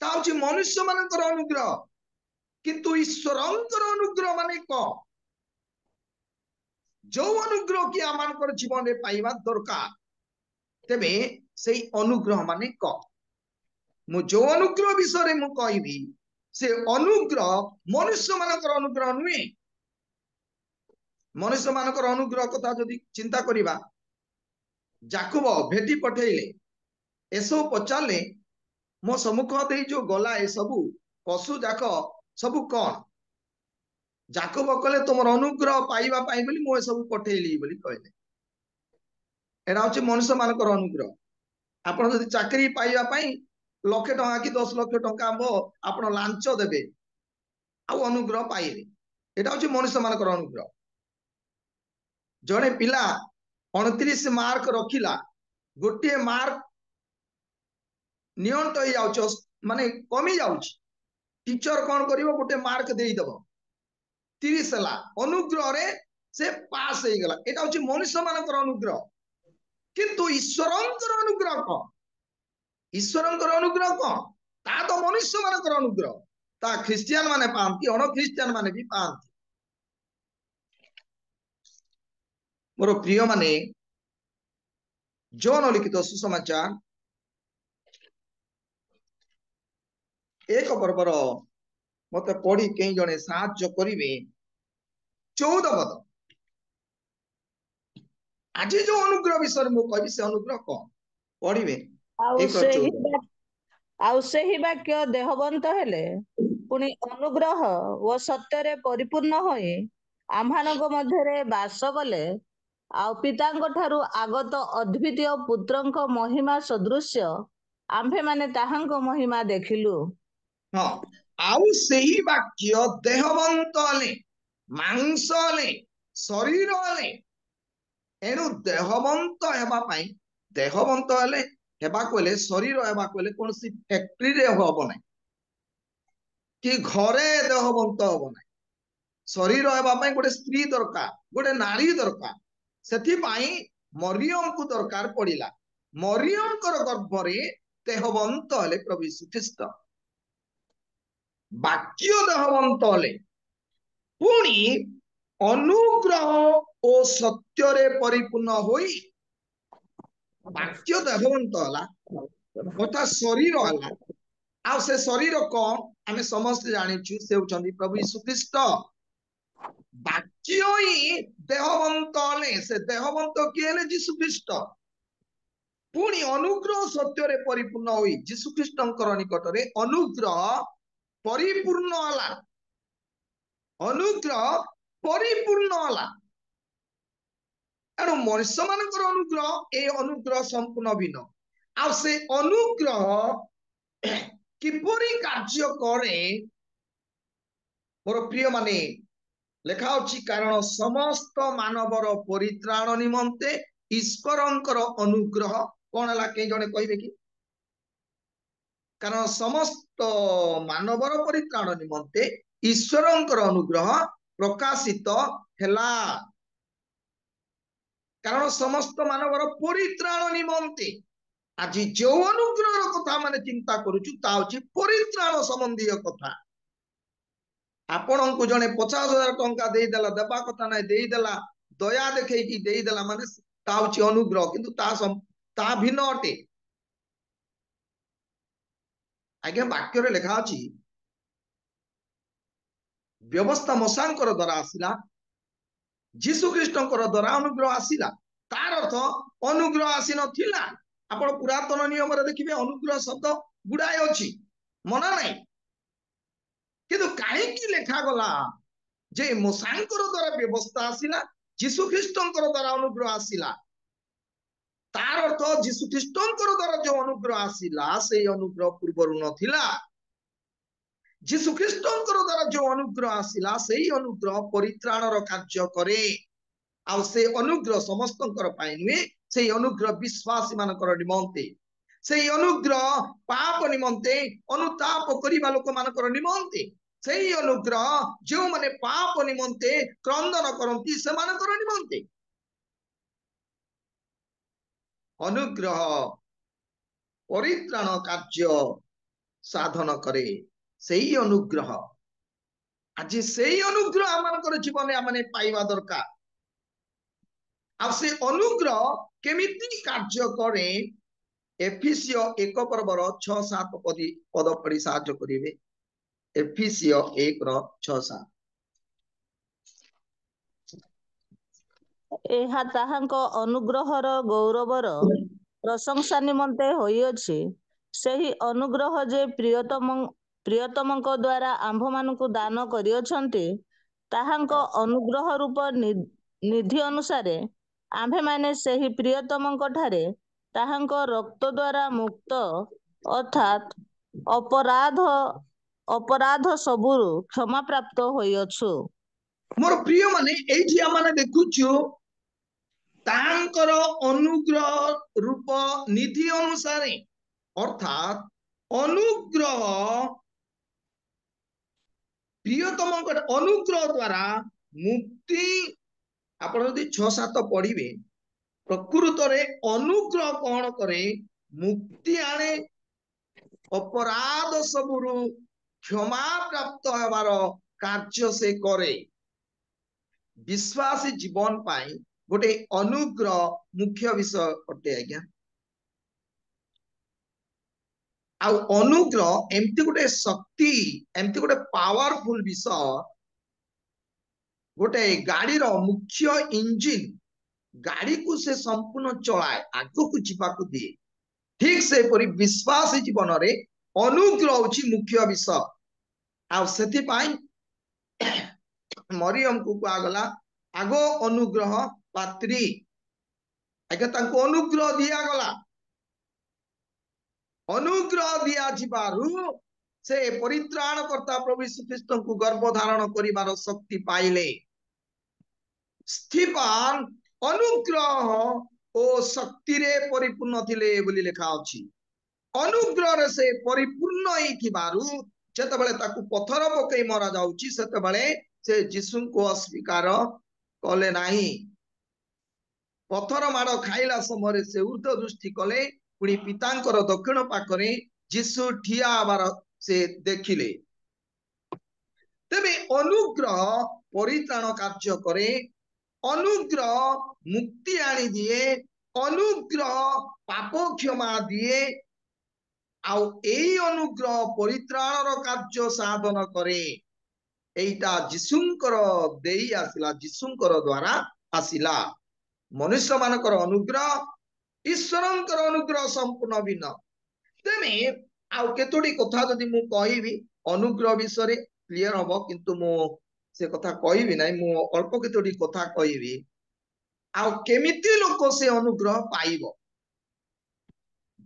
ता होची मनुष्य मानकर अनुग्रह किंतु ईश्वरंकर अनुग्रह माने को जो अनुग्रह कि आमानकर जीवन रे पाइबा दरकार तेबे सेई अनुग्रह माने को मु जो अनुग्रह विषय रे मु कहबी से अनुग्रह मनुष्य मानकर अनुग्रह नुहे मनुष्य मानकर अनुग्रह कथा जदि चिंता करिबा जाकुब भेटी पठेइले एसो पचाले मो सम्मुख देई जो गला ए सबु पशु जाक सबु कोन जाकुब कहले तुमर अनुग्रह पाइबा पाई बोली मो सब पठेइली बोली कहले एडा होची मनुष्य मानकर अनुग्रह आपण जदि चाकरी पाइबा पाई लाख टका कि 10 लाख टका आबो आपण लांच देबे आ अनुग्रह पाइले एडा होची मनुष्य मानकर अनुग्रह जणे पिला 29 मार्क रखिला गोटे मार्क नियंत हो जाउछ माने कमी जाउछ टीचर कोन करिवो गोटे मार्क देई दबो 30 हला अनुग्रह रे से पास हो गला एटा होची मनुष्य मानकर अनुग्रह किंतु ईश्वरंकर अनुग्रह को ईश्वरंकर अनुग्रह को ता तो मनुष्य मानकर अनुग्रह ता ख्रिस्टियन माने पांती अण ख्रिस्टियन माने भी पांती मोर प्रिय माने जॉन लिखित सुसमाचार 1 पर्वर मते पढ़ी कई जने साहाय्य करिवे 14 पद आज जो अनुग्रह विषय मु कहबी से अनुग्रह को पढ़िबे आउ सेही वाक्य देहवंत हेले पुणी अनुग्रह व सत्य रे परिपूर्ण होई आम्हानक मध्यरे बास कले आउ पितांक ठारू आगत अद्वितीय पुत्रंक महिमा सदृश्य आम्भे माने ताहांक महिमा देखिलु हाँ आउ सेही वाक्य देहवंत ले मांस ले शरीर ले एनु देहवंत हेबा पाई देहवंत हेले हेबा कोले शरीर हेबा कोले कोनसी फैक्ट्री रे होबो नै कि घरे देहवंत होबो नै शरीर हेबा पाई गोटे स्त्री दरकार गोटे नारी दरकार सेथि पाई मरियम को दरकार पड़िला मरियम कर गर्भ रे देहवंत हेले प्रभु यीशु ख्रीष्ट वाक्य देहवंत हेले पुणी अनुग्रह ओ सत्य रे परिपूर्ण होई वाक्य देहवंत हला अर्थात शरीर हला आ से शरीर कौन आमे समस्त जानिछु से होचंदी प्रभु यीशु ख्रीष्ट वाक्य ही देहवंत हले से देहवंत किए ले यीशु ख्रीष्ट पुणी अनुग्रह सत्य रे परिपूर्ण होई यीशु ख्रीष्टंकर निकट रे अनुग्रह परिपूर्ण हला अनुग्रह परिपूर्ण हला ତେଣୁ ମଣିଷ ମାନଙ୍କର ଅନୁଗ୍ରହ ଏ ଅନୁଗ୍ରହ ସମ୍ପୂର୍ଣ୍ଣ ଭିନ୍ନ। ଆଉ ସେ ଅନୁଗ୍ରହ କିପରି କାର୍ଯ୍ୟ କରେ ମୋର ପ୍ରିୟ ମାନେ ଲେଖା ଅଛି, କାରଣ ସମସ୍ତ ମାନବର ପରିତ୍ରାଣ ନିମନ୍ତେ ଈଶ୍ୱରଙ୍କର ଅନୁଗ୍ରହ କଣ ହେଲା, କେହି ଜଣେ କହିବେ କି? କାରଣ ସମସ୍ତ ମାନବର ପରିତ୍ରାଣ ନିମନ୍ତେ ଈଶ୍ୱରଙ୍କର ଅନୁଗ୍ରହ ପ୍ରକାଶିତ ହେଲା। କାରଣ ସମସ୍ତ ମାନବର ପରିତ୍ରାଣ ନିମନ୍ତେ, ଆଜି ଯୋଉ ଅନୁଗ୍ରହର କଥା ମାନେ ଚିନ୍ତା କରୁଛୁ ତା ହଉଛି ପରିତ୍ରାଣ ସମ୍ବନ୍ଧୀୟ କଥା। ଆପଣଙ୍କୁ ଜଣେ 50,000 ଟଙ୍କା ଦେଇଦେଲା, ଦେବା କଥା ନାହିଁ ଦେଇଦେଲା, ଦୟା ଦେଖେଇକି ଦେଇଦେଲା, ମାନେ ତା ହଉଛି ଅନୁଗ୍ରହ, କିନ୍ତୁ ତା ଭିନ୍ନ ଅଟେ। ଆଜ୍ଞା ବାକ୍ୟରେ ଲେଖା ଅଛି, ବ୍ୟବସ୍ଥା ମଶାଙ୍କର ଦ୍ଵାରା ଆସିଲା, ଯୀଶୁ ଖ୍ରୀଷ୍ଟଙ୍କର ଦ୍ଵାରା ଅନୁଗ୍ରହ ଆସିଲା। ତାର ଅର୍ଥ ଅନୁଗ୍ରହ ଆସି ନଥିଲା। ଆପଣ ପୁରାତନ ନିୟମରେ ଦେଖିବେ ଅନୁଗ୍ରହ ଶବ୍ଦ ଗୁଡାଏ ଅଛି, ମନା ନାହିଁ। କିନ୍ତୁ କାହିଁକି ଲେଖାଗଲା ଯେ ମଶାଙ୍କର ଦ୍ଵାରା ବ୍ୟବସ୍ଥା ଆସିଲା, ଯୀଶୁ ଖ୍ରୀଷ୍ଟଙ୍କର ଦ୍ଵାରା ଅନୁଗ୍ରହ ଆସିଲା? ତାର ଅର୍ଥ ଯୀଶୁ ଖ୍ରୀଷ୍ଟଙ୍କର ଦ୍ଵାରା ଯୋଉ ଅନୁଗ୍ରହ ଆସିଲା ସେଇ ଅନୁଗ୍ରହ ପୂର୍ବରୁ ନଥିଲା। ଯୀଶୁ ଖ୍ରୀଷ୍ଟଙ୍କର ଦ୍ଵାରା ଯୋଉ ଅନୁଗ୍ରହ ଆସିଲା ସେଇ ଅନୁଗ୍ରହ ପରିତ୍ରାଣର କାର୍ଯ୍ୟ କରେ। ଆଉ ସେ ଅନୁଗ୍ରହ ସମସ୍ତଙ୍କର ପାଇଁ ନୁହେଁ, ସେଇ ଅନୁଗ୍ରହ ବିଶ୍ୱାସୀ ମାନଙ୍କର ନିମନ୍ତେ, ସେଇ ଅନୁଗ୍ରହ ପାପ ନିମନ୍ତେ ଅନୁତାପ କରିବା ଲୋକମାନଙ୍କର ନିମନ୍ତେ, ସେଇ ଅନୁଗ୍ରହ ଯେଉଁମାନେ ପାପ ନିମନ୍ତେ କ୍ରନ୍ଦନ କରନ୍ତି ସେମାନଙ୍କର ନିମନ୍ତେ। ଅନୁଗ୍ରହ ପରିତ୍ରାଣ କାର୍ଯ୍ୟ ସାଧନ କରେ। ସେଇ ଅନୁଗ୍ରହ, ଆଜି ସେଇ ଅନୁଗ୍ରହ ଆମମାନଙ୍କର ଜୀବନରେ ଆମେ ପାଇବା ଦରକାର। ଆଉ ସେ ଅନୁଗ୍ରହ କେମିତି କାର୍ଯ୍ୟ କରେ, ଏଫିସିୟ 1 ପର୍ବର 6-7 ପଦ ପଢି ସାହାଯ୍ୟ କରିବେ। ଏଫିସିୟ 1:6-7। ଏହା ତାହାଙ୍କ ଅନୁଗ୍ରହର ଗୌରବର ପ୍ରଶଂସା ନିମନ୍ତେ ହୋଇଅଛି। ସେହି ଅନୁଗ୍ରହ ଯେ ପ୍ରିୟତମଙ୍କ ଦ୍ୱାରା ଆମ୍ଭମାନଙ୍କୁ ଦାନ କରିଅଛନ୍ତି, ତାହାଙ୍କ ଅନୁଗ୍ରହ ରୂପ ନିଧି ଅନୁସାରେ ଆମ୍ଭେମାନେ ସେହି ପ୍ରିୟତମଙ୍କ ଠାରେ ତାହାଙ୍କ ରକ୍ତ ଦ୍ୱାରା ମୁକ୍ତ, ଅର୍ଥାତ୍ ଅପରାଧ ସବୁରୁ କ୍ଷମାପ୍ରାପ୍ତ ହୋଇଅଛୁ। ମୋର ପ୍ରିୟ ମାନେ ଏଇଠି ଆମେ ଦେଖୁଛୁ ତାଙ୍କର ଅନୁଗ୍ରହ ରୂପ ନିଧି ଅନୁସାରେ, ଅର୍ଥାତ୍ ଅନୁଗ୍ରହ ପ୍ରିୟତମଙ୍କ ଅନୁଗ୍ରହ ଦ୍ୱାରା ମୁକ୍ତି। ଆପଣ ଯଦି 6-7 ପଢିବେ, ପ୍ରକୃତରେ ଅନୁଗ୍ରହ କଣ କରେ? ମୁକ୍ତି ଆଣେ, ଅପରାଧ ସବୁରୁ କ୍ଷମା ପ୍ରାପ୍ତ ହେବାର କାର୍ଯ୍ୟ ସେ କରେ। ବିଶ୍ୱାସୀ ଜୀବନ ପାଇଁ ଗୋଟେ ଅନୁଗ୍ରହ ମୁଖ୍ୟ ବିଷୟ ଅଟେ ଆଜ୍ଞା। ଆଉ ଅନୁଗ୍ରହ ଏମିତି ଗୋଟେ ଶକ୍ତି, ଏମିତି ଗୋଟେ ପାୱାରଫୁଲ ବିଷୟ, ଗୋଟେ ଗାଡିର ମୁଖ୍ୟ ଇଞ୍ଜିନ, ଗାଡିକୁ ସେ ସମ୍ପୂର୍ଣ୍ଣ ଚଳାଏ, ଆଗକୁ ଯିବାକୁ ଦିଏ। ଠିକ ସେପରି ବିଶ୍ୱାସୀ ଜୀବନରେ ଅନୁଗ୍ରହ ହେଉଛି ମୁଖ୍ୟ ବିଷୟ। ଆଉ ସେଥିପାଇଁ ମରିୟମକୁ କୁହାଗଲା ଆଗ ଅନୁଗ୍ରହ ପାତ୍ରୀ। ଆଜ୍ଞା ତାଙ୍କୁ ଅନୁଗ୍ରହ ଦିଆଗଲା। ଅନୁଗ୍ରହ ଦିଆଯିବାରୁ ସେ ପରିତ୍ରାଣକର୍ତ୍ତା ପ୍ରଭୁ ଯୀଶୁ ଖ୍ରୀଷ୍ଟଙ୍କୁ ଗର୍ଭ ଧାରଣ କରିବାର ଶକ୍ତି ପାଇଲେ। ସ୍ତିଫାନ ଅନୁଗ୍ରହ ଓ ଶକ୍ତିରେ ପରିପୂର୍ଣ୍ଣ ଥିଲେ ବୋଲି ଲେଖା ଅଛି। ଅନୁଗ୍ରହରେ ସେ ପରିପୂର୍ଣ୍ଣ ହେଇଥିବାରୁ ଯେତେବେଳେ ତାକୁ ପଥର ପକେଇ ମରା ଯାଉଛି ସେତେବେଳେ ସେ ଯୀଶୁଙ୍କୁ ଅସ୍ୱୀକାର କଲେ ନାହିଁ। ପଥର ମାଡ଼ ଖାଇଲା ସମୟରେ ସେ ଉର୍ଦ୍ଧ୍ୱ ଦୃଷ୍ଟି କଲେ, ପୁଣି ପିତାଙ୍କର ଦକ୍ଷିଣ ପାଖରେ ଯୀଶୁ ଠିଆ ହେବାର ସେ ଦେଖିଲେ। ତେବେ ଅନୁଗ୍ରହ ପରିତ୍ରାଣ କାର୍ଯ୍ୟ କରେ, ଅନୁଗ୍ରହ ମୁକ୍ତି ଆଣିଦିଏ, ଅନୁଗ୍ରହ ପାପ କ୍ଷମା ଦିଏ, ଆଉ ଏଇ ଅନୁଗ୍ରହ ପରିତ୍ରାଣର କାର୍ଯ୍ୟ ସାଧନ କରେ। এইটা ଯୀଶୁଙ୍କର ଦେଇ ଆସିଲା, ଯୀଶୁଙ୍କର ଦ୍ୱାରା ଆସିଲା। ମନୁଷ୍ୟ ମାନଙ୍କର ଅନୁଗ୍ରହ, ଈଶ୍ୱରଙ୍କର ଅନୁଗ୍ରହ ସମ୍ପୂର୍ଣ୍ଣ ଭିନ୍ନ। ତେବେ ଆଉ କେତୋଟି କଥା ଯଦି ମୁଁ କହିବି ଅନୁଗ୍ରହ ବିଷୟରେ କ୍ଲିୟର ହବ, କିନ୍ତୁ ମୁଁ ସେ କଥା କହିବି ନାହିଁ। ମୁଁ ଅଳ୍ପ କେତୋଟି କଥା କହିବି। आउ केमिति लोक से अनुग्रह पाइब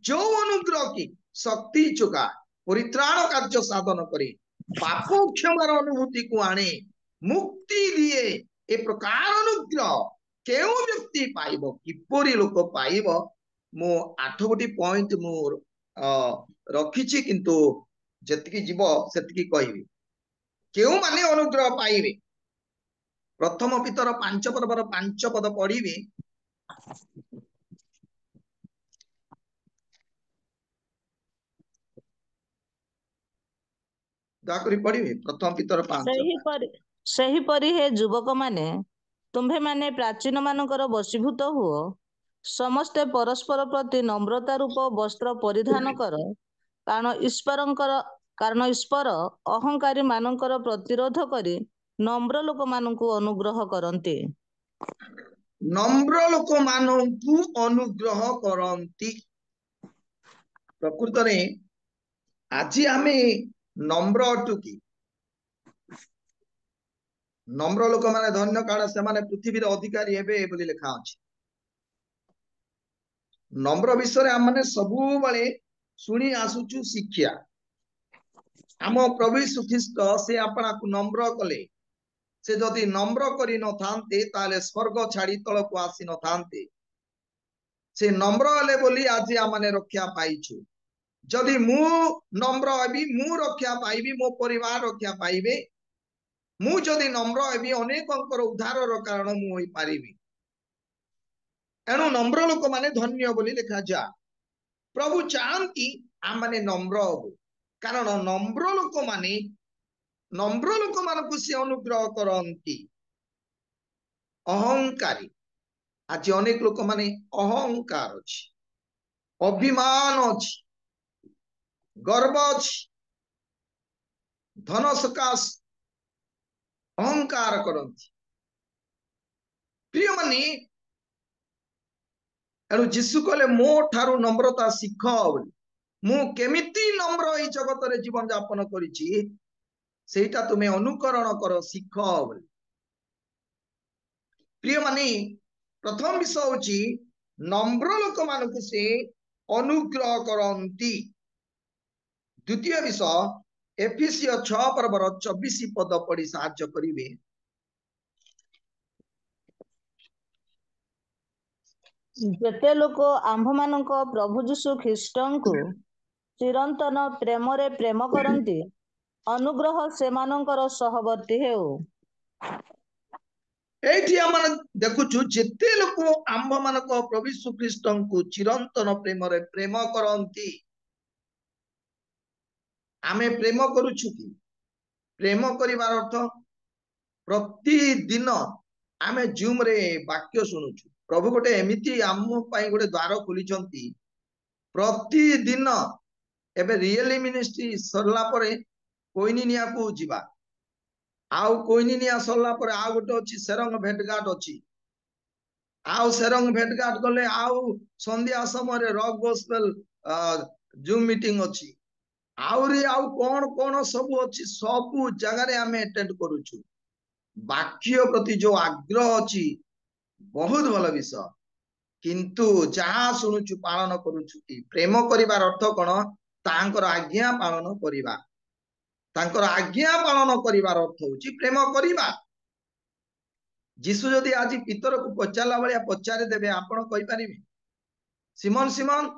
जो अनुग्रह की शक्ति चुका परित्राण कार्य साधन करे पाप क्षमार अनुभूति को आने मुक्ति दिए ए प्रकार अनुग्रह केउ व्यक्ति पाइब किपरि लोक पाइब मो 8 गोटी पॉइंट मो रखिछि किंतु जतिकी जीव सेतिकी कहबी केउ माने अनुग्रह पाइबे प्रथम पितर 5 पर्वर 5 पद पढ़िबे दाकरी पढ़िबे प्रथम पितर 5 ସେହିପରି ହେ ଯୁବକ ମାନେ ତୁମ୍ଭେ ମାନେ ପ୍ରାଚୀନ ମାନଙ୍କର ବଶୀଭୂତ ହୁଅ ସମସ୍ତେ ପରସ୍ପର ପ୍ରତି ନମ୍ରତା ରୂପ ବସ୍ତ୍ର ପରିଧାନ କର କାରଣ ଈଶ୍ୱର ଅହଙ୍କାରୀ ମାନଙ୍କର ପ୍ରତିରୋଧ କରି ନମ୍ର ଲୋକମାନଙ୍କୁ ଅନୁଗ୍ରହ କରନ୍ତି। नम्र लोक मानकु अनुग्रह करंती प्रकृत रे आज आमे नम्र अटु की नम्र लोक माने धन्य कारण से माने पृथ्वी रे अधिकारी हेबे बोली लिखा अछि नम्र विषय हम माने सबु बळे सुनी आसुचु शिक्षा आम प्रभु यीशु ख्रीष्ट से आपना को नम्र कले से जदि नम्र करी न थांते ताले स्वर्ग छाड़ी तल को आसी न थांते से नम्र हेले बोली आज आमने रक्षा पाइछु जदि मु नम्र हेबी मु रक्षा पाइबी मो परिवार रक्षा पाइबे मु जदि नम्र हेबी अनेकंकर उद्धार रो कारण मु होई पारिबी एणु नम्र लोक माने धन्य बोली लिखा जा प्रभु चाहंती आमने नम्र हो कारण नम्र लोक मानकु से अनुग्रह करंती अहंकारी आज अनेक लोक माने अहंकार अछि अभिमान अछि गर्व अछि धन सकाश अहंकार करंती प्रिय माने एणु जीशु कहले मो ठारू नम्रता शिख बोली मु केमिति नम्र ए जगत रे जीवन यापन करिछि सेटा तुमे अनुकरण कर शिख बोली प्रिय माने प्रथम विषय होची नम्र लोक मानकु से अनुग्रह करंती द्वितीय विषय एफिसियो 6 पर्वर 24 पद पढ़ी साहाय्य करिवे ଯେତେ ଲୋକ ଆମ୍ଭମାନଙ୍କ ପ୍ରଭୁ ଯୀଶୁ ଖ୍ରୀଷ୍ଟଙ୍କୁ ଚିରନ୍ତନ ପ୍ରେମରେ ପ୍ରେମ କରନ୍ତି ଅନୁଗ୍ରହ ସେମାନଙ୍କର ସହବର୍ତ୍ତୀ ହେଉ। एठी हम देखुछु जेते लोक आम्भ मानक प्रभु यीशु ख्रीष्टଙ୍କୁ चिरंतन प्रेम रे प्रेम करंती आमे प्रेम करूछु कि प्रेम करिवार अर्थ प्रतिदिन आमे जूम रे वाक्य सुनुछु प्रभु गोटे एमिति आम पाई गोटे द्वार खोलिचंती प्रतिदिन एबे रियली मिनिस्ट्री सरला परे कोइनिनिया को जिबा आउ कोइनिनिया सरला परे आ गोटे अछि सेरंग भेटघाट अछि आउ सेरंग भेटघाट गले आउ संध्या समय रे रॉक गॉस्पेल जूम मीटिंग अछि आउरी आउ कोन सब अछि सब जगह रे आमे अटेंड करूछु वाक्य प्रति जो आग्रह अछि बहुत भल विषय किंतु जहाँ शुणुचु पालन करूछु कि प्रेम करिवार अर्थ कोन तांकर आज्ञा पालन करिवा तांकर आज्ञा पालन करिवार अर्थ होची प्रेम करिवा जीशु जदि आज पितर को पचारला भलिया पचारे देबे आपण कहि परिबे सिमोन सिमोन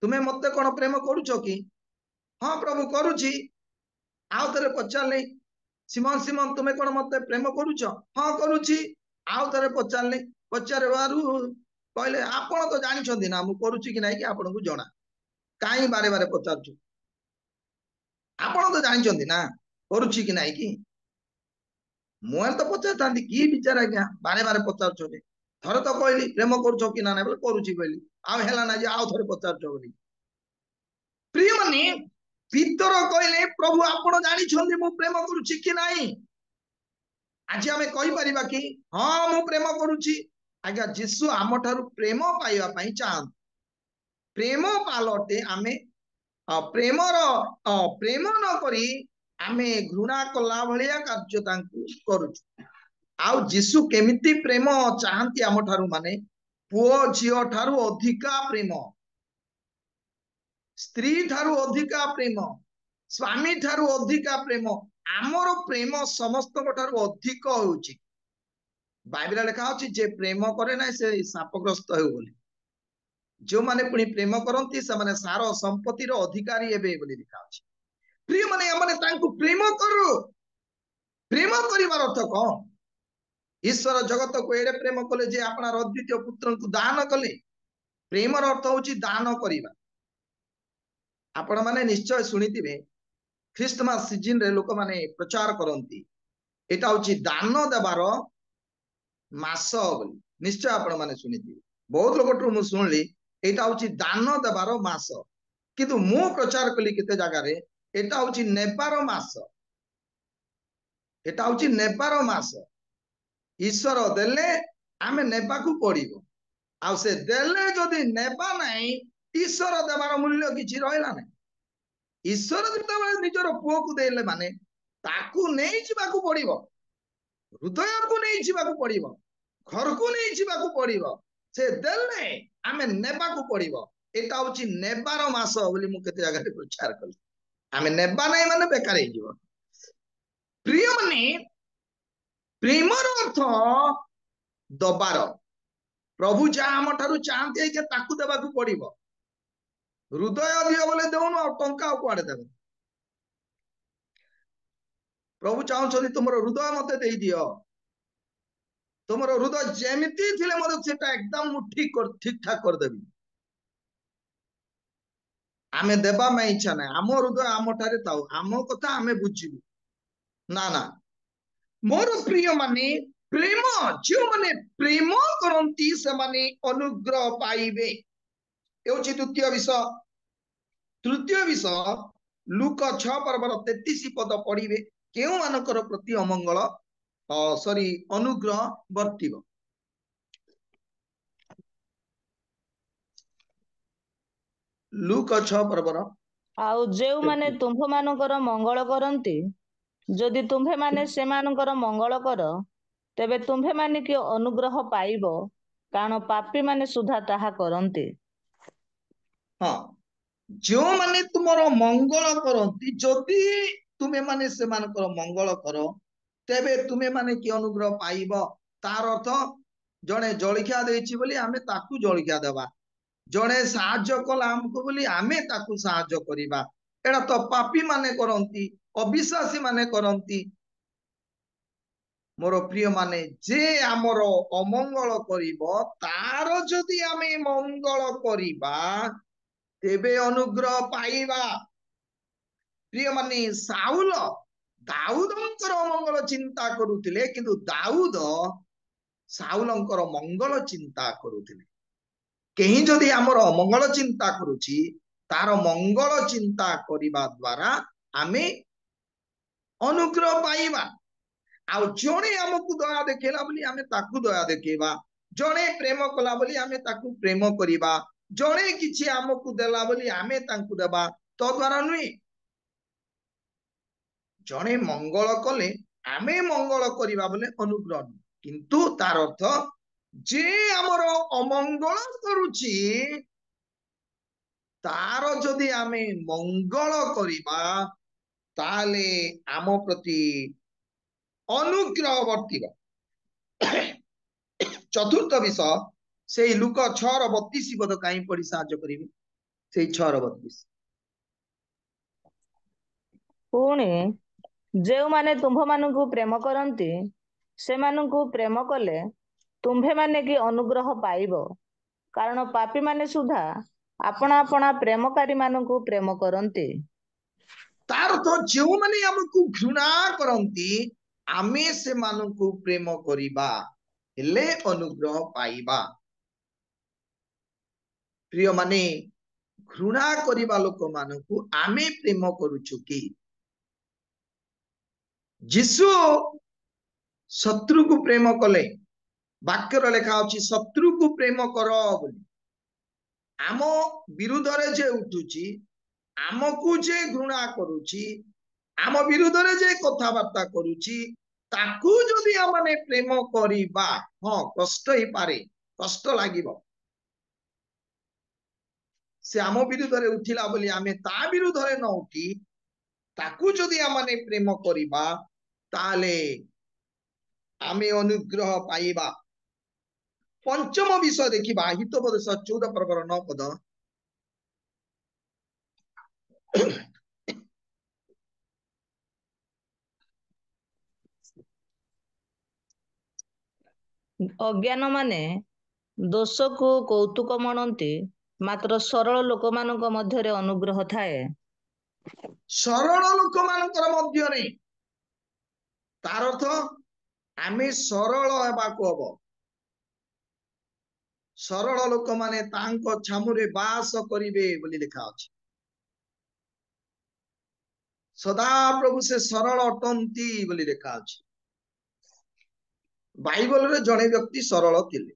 तुमे मते कोन प्रेम करूछो कि हां प्रभु करूची आउ तरे पचारले सिमोन सिमोन तुमे कोन मते प्रेम करूछो हां करूची आउ तरे पचारले पचारे बारू कहले आपण तो जानि छथि ना मु करूची कि नाही कि आपण को जणा काई बारे बारे पचारछु आपण तो जानि छथि ना करूची कि नाही कि मोर तो पचारतांती की विचार आज्ञा बारे बारे पचारछो जे थरे तो कहली प्रेम करूछो कि ना बोले करूची कहली आ हेला ना जे आउ थरे पचारछो बोली प्रिय माने पितर कहले प्रभु आपण जानि छथि मु प्रेम करूची कि नाही आज आमे कहि परिबा कि हां मु प्रेम करूची आज्ञा जीशु आम ठारू प्रेम पाइबा पई चाहन प्रेम पालटे आमे प्रेमर प्रेम न करी आमे घृणा कला भलिया कार्य तांकु करूछु आउ जीशु केमिति प्रेम चाहती आम ठारू माने पुओ झियो ठारू अधिका प्रेम स्त्री ठारू अधिका प्रेम स्वामी ठारू अधिका प्रेम आमर प्रेम समस्त ठारू अधिक होउची बाइबल लिखा अछि जे प्रेम करे ना से शापग्रस्त हो बोली जो माने पुनी प्रेम करंती से माने सार संपत्ति रो अधिकारी हेबे बोली लिखा अछि प्रिय माने हमने तांको प्रेम करू प्रेम करिवार अर्थ कोन ईश्वर जगत को एडे प्रेम कले जे अपना अद्वितीय पुत्र को दान कले प्रेमर अर्थ होची दान करिवा आपण माने निश्चय सुनिथिबे ख्रिस्टमास सीजन रे लोक माने प्रचार करंती एटा होची दान देबार मास बोली निश्चय आपण माने सुनिथिबे बहुत लोकटू मु सुनली एटा होची दान देबार मास किंतु मु प्रचार कली केते जागा रे एटा होची नेबार मास एटा होची नेबार मास ईश्वर देले आमे नेबाकू पड़िबो आ से देले जदि नेबा नाही ईश्वर देबार मूल्य किछि रहला नाही ईश्वर जेतेबेले निजर पुओ को देले माने ताकू नै जिबाकू पड़िबो हृदय को नै जिबाकू पड़िबो घर को नै जिबाकू पड़िबो से देले आमे नेबाकू पड़िबो एटा होची नेबार मास बोली मु केते जगह रे प्रचार कली आमे नेबा नाही माने बेकार हे जिवो प्रिय माने प्रेमर अर्थ दबार प्रभु जहाँ आम ठारू चाहते कि ताकू देबाकू पड़िबो हृदय दियो बोले देउनु आ टंका कुआडे देबे प्रभु चाहछथि तुमरो हृदय मते देई दियो तुमरो हृदय जेमिति थिले मते सेटा एकदम मु ठीक ठाक कर देबी आमे देबा में इच्छा नै आम हृदय आम ठारे ताऊ आम कथा आमे बुझिबु ना ना मोर प्रिय माने प्रेम जो माने प्रेम करंती से माने अनुग्रह पाइबे एउची द्वितीय विषय तृतीय विषय लूक 6 पर्वर 33 पद पढ़िबे केउ मानकर प्रति अमंगल सॉरी अनुग्रह वर्तिब लूक 6 पर्वर ଆଉ ଯେଉଁମାନେ 33 ତୁମ୍ଭମାନଙ୍କର ମଙ୍ଗଳ କରନ୍ତି ଯଦି ତୁମ୍ଭେମାନେ ସେମାନଙ୍କର ମଙ୍ଗଳ କର ତେବେ ତୁମ୍ଭେମାନେ କି ଅନୁଗ୍ରହ ପାଇବ କାରଣ ପାପୀମାନେ ସୁଦ୍ଧା ତାହା କରନ୍ତି। हाँ जो माने तुमरो मंगल करंती जदि तुमे माने से मानकर मंगल करो तेबे तुमे माने की अनुग्रह पाइब तार अर्थ जणे जळिखिया देछि बोली आमे ताकू जळिखिया देबा जणे साहाय्य कला हमको बोली आमे ताकू साहाय्य करिबा एडा तो पापी माने करंती अविश्वासी माने करंती मोर प्रिय माने जे आमर अमंगल करिबो तार जदि आमे मंगल करिबा तेबे अनुग्रह पाइबा प्रिय माने साउल दाऊदंकर मंगल चिंता करुथिले किंतु दाऊद साउलंकर मंगल चिंता करुथिले केही जदि हमर मंगल चिंता करूची तार मंगल चिंता करिबा द्वारा आमे अनुग्रह पाइबा आ जणे हमकु दया देखेला बोली आमे ताकू दया देखेबा जणे प्रेम कला बोली आमे ताकू प्रेम करिबा जणे किछि हमकु देला बोली आमे तांकू देबा तो द्वारा नुई जणे मंगल कले आमे मंगल करिबा बोले अनुग्रह किंतु तार अर्थ जे हमर अमंगल करूची तार जदि आमे मंगल करिबा ताले आम प्रति अनुग्रह वर्तिबा चतुर्थ विषय से लूक 6:32 पद कहीं पढ़ी साहाय्य करिवे से 6:32 ପୁଣି ଯେଉଁମାନେ ତୁମ୍ଭମାନଙ୍କୁ ପ୍ରେମ କରନ୍ତି ସେମାନଙ୍କୁ ପ୍ରେମ କଲେ ତୁମ୍ଭେମାନେ କି ଅନୁଗ୍ରହ ପାଇବ କାରଣ ପାପୀମାନେ ସୁଦ୍ଧା ଆପଣା ଆପଣା ପ୍ରେମକାରୀମାନଙ୍କୁ ପ୍ରେମ କରନ୍ତି। तार तो जो माने हमकु घृणा करंती आमे से मानकु प्रेम करिबा हेले अनुग्रह पाइबा प्रिय माने घृणा करिबा लोक मानकु आमे प्रेम करूछु की जीशु शत्रु को प्रेम कले वाक्यर लेखा अछि शत्रु को प्रेम कर बोली आम विरुद्ध रे जे उठुची आमकु जे घृणा करूची आम विरुद्ध रे जे कथाबार्ता करूची ତାକୁ ଯଦି ଆମେ ପ୍ରେମ କରିବା, ହଁ କଷ୍ଟ ହେଇପାରେ, କଷ୍ଟ ଲାଗିବ। ସେ ଆମ ବିରୁଦ୍ଧରେ ଉଠିଲା ବୋଲି ଆମେ ତା ବିରୁଦ୍ଧରେ ନ ଉଠି ତାକୁ ଯଦି ଆମେ ପ୍ରେମ କରିବା ତାହେଲେ ଆମେ ଅନୁଗ୍ରହ ପାଇବା। ପଞ୍ଚମ ବିଷୟ ଦେଖିବା, ହିତୋପଦେଶ 14 ପର୍ବର 9 ପଦ। ଅଜ୍ଞାନ ମାନେ ଦୋଷକୁ କୌତୁକ ମଣନ୍ତି, ମାତ୍ର ସରଳ ଲୋକମାନଙ୍କ ମଧ୍ୟରେ ଅନୁଗ୍ରହ ଥାଏ। ସରଳ ଲୋକମାନଙ୍କର ମଧ୍ୟରେ, ତାର ଅର୍ଥ ଆମେ ସରଳ ହେବାକୁ ହବ। ସରଳ ଲୋକମାନେ ତାଙ୍କ ଛାମୁରେ ବାସ କରିବେ ବୋଲି ଲେଖା ଅଛି। ସଦା ପ୍ରଭୁ ସେ ସରଳ ଅଟନ୍ତି ବୋଲି ଲେଖା ଅଛି। ବାଇବଲରେ ଜଣେ ବ୍ୟକ୍ତି ସରଳ ଥିଲେ,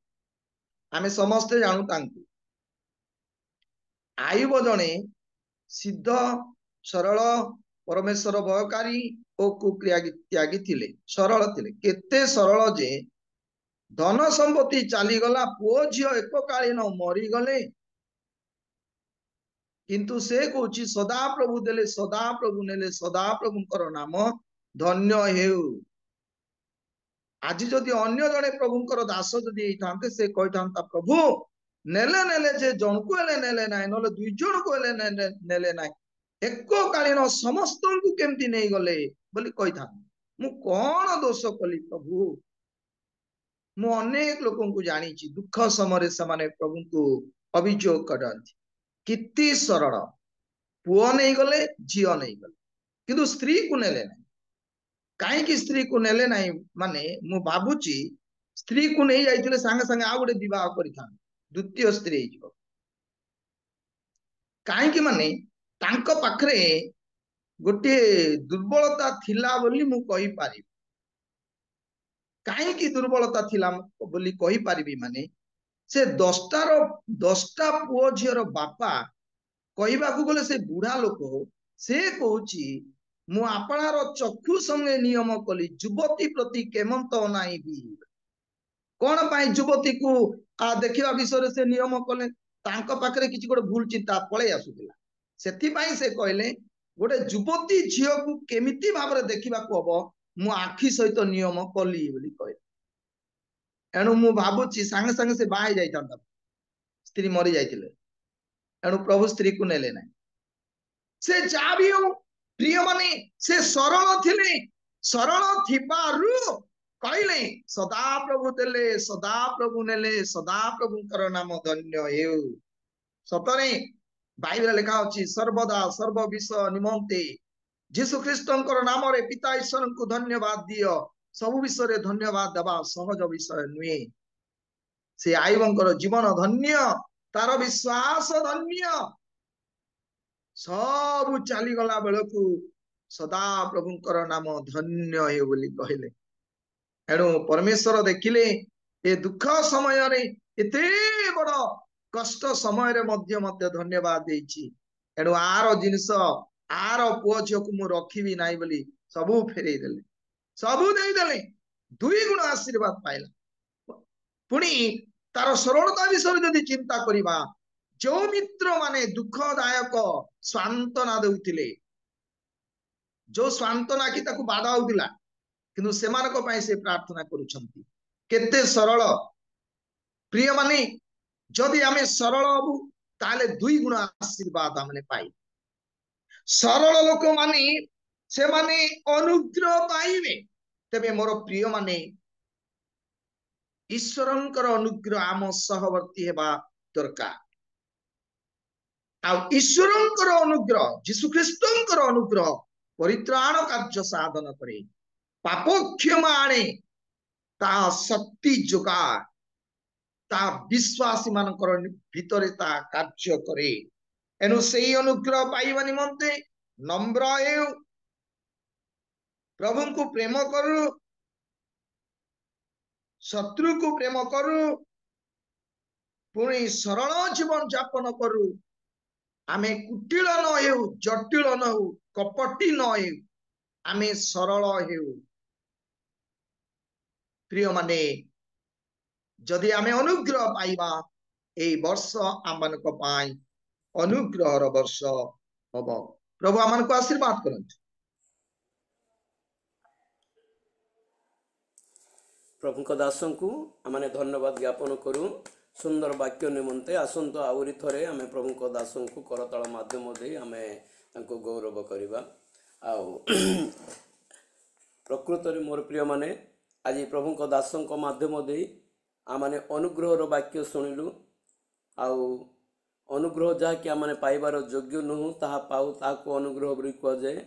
ଆମେ ସମସ୍ତେ ଜାଣୁ ତାଙ୍କୁ। ଆୟୁବ ଜଣେ ସିଦ୍ଧ, ସରଳ, ପରମେଶ୍ୱର ଭୟକାରୀ ଓ କୁକ୍ରିୟା ଥିଲେ, ସରଳ ଥିଲେ। କେତେ ସରଳ ଯେ ଧନ ସମ୍ପତ୍ତି ଚାଲିଗଲା, ପୁଅ ଝିଅ ଏକକାଳୀନ ମରିଗଲେ, କିନ୍ତୁ ସେ କହୁଛି ସଦାପ୍ରଭୁ ଦେଲେ, ସଦାପ୍ରଭୁ ନେଲେ, ସଦାପ୍ରଭୁଙ୍କର ନାମ ଧନ୍ୟ ହେଉ। ଆଜି ଯଦି ଅନ୍ୟ ଜଣେ ପ୍ରଭୁଙ୍କର ଦାସ ଯଦି ହେଇଥାନ୍ତେ, ସେ କହିଥାନ୍ତା ପ୍ରଭୁ ନେଲେ ନେଲେ, ଯେ ଜଣକୁ ହେଲେ ନେଲେ ନାହିଁ, ନହେଲେ 2 ଜଣକୁ ହେଲେ ନେଲେ ନାହିଁ, ଏକକାଳୀନ ସମସ୍ତଙ୍କୁ କେମିତି ନେଇଗଲେ ବୋଲି କହିଥାନ୍ତେ। ମୁଁ କଣ ଦୋଷ କଲି ପ୍ରଭୁ? ମୁଁ ଅନେକ ଲୋକଙ୍କୁ ଜାଣିଛି, ଦୁଃଖ ସମୟରେ ସେମାନେ ପ୍ରଭୁଙ୍କୁ ଅଭିଯୋଗ କରନ୍ତି। କେତେ ସରଳ, ପୁଅ ନେଇଗଲେ, ଝିଅ ନେଇଗଲେ, କିନ୍ତୁ ସ୍ତ୍ରୀକୁ ନେଲେ ନାହିଁ। କାହିଁକି ସ୍ତ୍ରୀକୁ ନେଲେ ନାହିଁ? ମାନେ ମୁଁ ଭାବୁଛି ସ୍ତ୍ରୀକୁ ନେଇ ଯାଇଥିଲେ ସାଙ୍ଗେ ସାଙ୍ଗେ ଆଉ ଗୋଟେ ବିବାହ କରିଥାନ୍ତେ, ଦ୍ୱିତୀୟ ସ୍ତ୍ରୀ ହେଇଯିବ। କାହିଁକି? ମାନେ ତାଙ୍କ ପାଖରେ ଗୋଟିଏ ଦୁର୍ବଳତା ଥିଲା ବୋଲି ମୁଁ କହିପାରିବି। କାହିଁକି ଦୁର୍ବଳତା ଥିଲା ବୋଲି କହିପାରିବି? ମାନେ ସେ 10ଟା ପୁଅ ଝିଅର ବାପା, କହିବାକୁ ଗଲେ ସେ ବୁଢା ଲୋକ, ସେ କହୁଛି ମୁଁ ଆପଣାର ଚକ୍ଷୁ ସଙ୍ଗେ ନିୟମ କଲି, ଯୁବତୀ ପ୍ରତି କେମନ୍ତ ଅନାଇବି। କଣ ପାଇଁ ଯୁବତୀକୁ ଦେଖିବା ବିଷୟରେ ସେ ନିୟମ କଲେ? ତାଙ୍କ ପାଖରେ କିଛି ଗୋଟେ ଭୁଲ ଚିନ୍ତା ପଳେଇ ଆସୁଥିଲା। ସେଥିପାଇଁ ସେ କହିଲେ ଗୋଟେ ଯୁବତୀ ଝିଅକୁ କେମିତି ଭାବରେ ଦେଖିବାକୁ ହବ, ମୁଁ ଆଖି ସହିତ ନିୟମ କଲି ବୋଲି କହିଲେ। ଏଣୁ ମୁଁ ଭାବୁଛି ସାଙ୍ଗେ ସାଙ୍ଗେ ସେ ବାହା ହେଇ ଯାଇଥାନ୍ତା, ସ୍ତ୍ରୀ ମରି ଯାଇଥିଲେ। ଏଣୁ ପ୍ରଭୁ ସ୍ତ୍ରୀକୁ ନେଲେ ନାହିଁ। ସେ ଯାହା ବି ହଉ ପ୍ରିୟ ମାନେ, ସେ ସରଳ ଥିଲେ। ସରଳ ଥିବାରୁ କହିଲେ ସଦାପ୍ରଭୁ ଦେଲେ, ସଦାପ୍ରଭୁ ନେଲେ, ସଦାପ୍ରଭୁଙ୍କର ନାମ ଧନ୍ୟ ହେଉ। ସତରେ ବାଇବେଲରେ ଲେଖା ଅଛି, ସର୍ବଦା ସର୍ବ ବିଷୟ ନିମନ୍ତେ ଯୀଶୁ ଖ୍ରୀଷ୍ଟଙ୍କର ନାମରେ ପିତା ଈଶ୍ୱରଙ୍କୁ ଧନ୍ୟବାଦ ଦିଅ। ସବୁ ବିଷୟରେ ଧନ୍ୟବାଦ ଦେବା ସହଜ ବିଷୟ ନୁହେଁ। ସେ ଆୟୁବଙ୍କର ଜୀବନ ଧନ୍ୟ, ତାର ବିଶ୍ୱାସ ଧନ୍ୟ। ସବୁ ଚାଲିଗଲା ବେଳକୁ ସଦାପ୍ରଭୁଙ୍କର ନାମ ଧନ୍ୟ ହେଉ ବୋଲି କହିଲେ। ଏଣୁ ପରମେଶ୍ୱର ଦେଖିଲେ ଏ ଦୁଃଖ ସମୟରେ, ଏତେ ବଡ କଷ୍ଟ ସମୟରେ ମଧ୍ୟ ମତେ ଧନ୍ୟବାଦ ଦେଇଛି। ଏଣୁ ଆର ଜିନିଷ, ଆର ପୁଅ ଝିଅକୁ ମୁଁ ରଖିବି ନାହିଁ ବୋଲି ସବୁ ଫେରେଇ ଦେଲେ, ସବୁ ଦେଇଦେଲେ, 2 ଗୁଣ ଆଶୀର୍ବାଦ ପାଇଲା। ପୁଣି ତାର ସରଳତା ବିଷୟରେ ଯଦି ଚିନ୍ତା କରିବା, ଯୋଉ ମିତ୍ର ମାନେ ଦୁଃଖଦାୟକ ସାନ୍ତ୍ୱନା ଦେଉଥିଲେ, ଯୋଉ ସାନ୍ତ୍ୱନା କି ତାକୁ ବାଧା ହଉଥିଲା, କିନ୍ତୁ ସେମାନଙ୍କ ପାଇଁ ସେ ପ୍ରାର୍ଥନା କରୁଛନ୍ତି। କେତେ ସରଳ! ପ୍ରିୟ ମାନେ, ଯଦି ଆମେ ସରଳ ହବୁ ତାହେଲେ 2 ଗୁଣ ଆଶୀର୍ବାଦ ଆମେ ପାଇ। ସରଳ ଲୋକମାନେ ସେମାନେ ଅନୁଗ୍ରହ ପାଇବେ। ତେବେ ମୋର ପ୍ରିୟ ମାନେ, ଈଶ୍ୱରଙ୍କର ଅନୁଗ୍ରହ ଆମ ସହବର୍ତ୍ତୀ ହେବା ଦରକାର। ଆଉ ଈଶ୍ୱରଙ୍କର ଅନୁଗ୍ରହ, ଯୀଶୁଖ୍ରୀଷ୍ଟଙ୍କର ଅନୁଗ୍ରହ ପରିତ୍ରାଣ କାର୍ଯ୍ୟ ସାଧନ କରେ, ପାପ କ୍ଷମା ଆଣେ, ତାହା ଶକ୍ତି ଯୋଗାଏ, ତାହା ବିଶ୍ୱାସୀ ମାନଙ୍କର ଭିତରେ ତାହା କାର୍ଯ୍ୟ କରେ। ଏଣୁ ସେଇ ଅନୁଗ୍ରହ ପାଇବା ନିମନ୍ତେ ନମ୍ର ହେଉ, ପ୍ରଭୁଙ୍କୁ ପ୍ରେମ କରୁ, ଶତ୍ରୁକୁ ପ୍ରେମ କରୁ, ପୁଣି ସରଳ ଜୀବନ ଯାପନ କରୁ। ଆମେ କୁଟିଳ ନ ହେଉ, ଜଟିଳ ନ ହେଉ, କପଟି ନ ହେଉ, ଆମେ ସରଳ ହେଉ। ପ୍ରିୟ ମାନେ ଯଦି ଆମେ ଅନୁଗ୍ରହ ପାଇବା ଏଇ ବର୍ଷ ଆମମାନଙ୍କ ପାଇଁ ଅନୁଗ୍ରହର ବର୍ଷ ହବ। ପ୍ରଭୁ ଆମମାନଙ୍କୁ ଆଶୀର୍ବାଦ କରନ୍ତୁ। ପ୍ରଭୁଙ୍କ ଦାସଙ୍କୁ ଆମେ ଧନ୍ୟବାଦ ଜ୍ଞାପନ କରୁ ସୁନ୍ଦର ବାକ୍ୟ ନିମନ୍ତେ। ଆସନ୍ତୁ ଆହୁରି ଥରେ ଆମେ ପ୍ରଭୁଙ୍କ ଦାସଙ୍କୁ କରତାଳ ମାଧ୍ୟମ ଦେଇ ଆମେ ତାଙ୍କୁ ଗୌରବ କରିବା। ଆଉ ପ୍ରକୃତରେ ମୋର ପ୍ରିୟମାନେ ଆଜି ପ୍ରଭୁଙ୍କ ଦାସଙ୍କ ମାଧ୍ୟମ ଦେଇ ଆମମାନେ ଅନୁଗ୍ରହର ବାକ୍ୟ ଶୁଣିଲୁ। ଆଉ ଅନୁଗ୍ରହ ଯାହାକି ଆମମାନେ ପାଇବାର ଯୋଗ୍ୟ ନୁହଁ ତାହା ପାଉ, ତାହାକୁ ଅନୁଗ୍ରହ ବୋଲି କୁହାଯାଏ।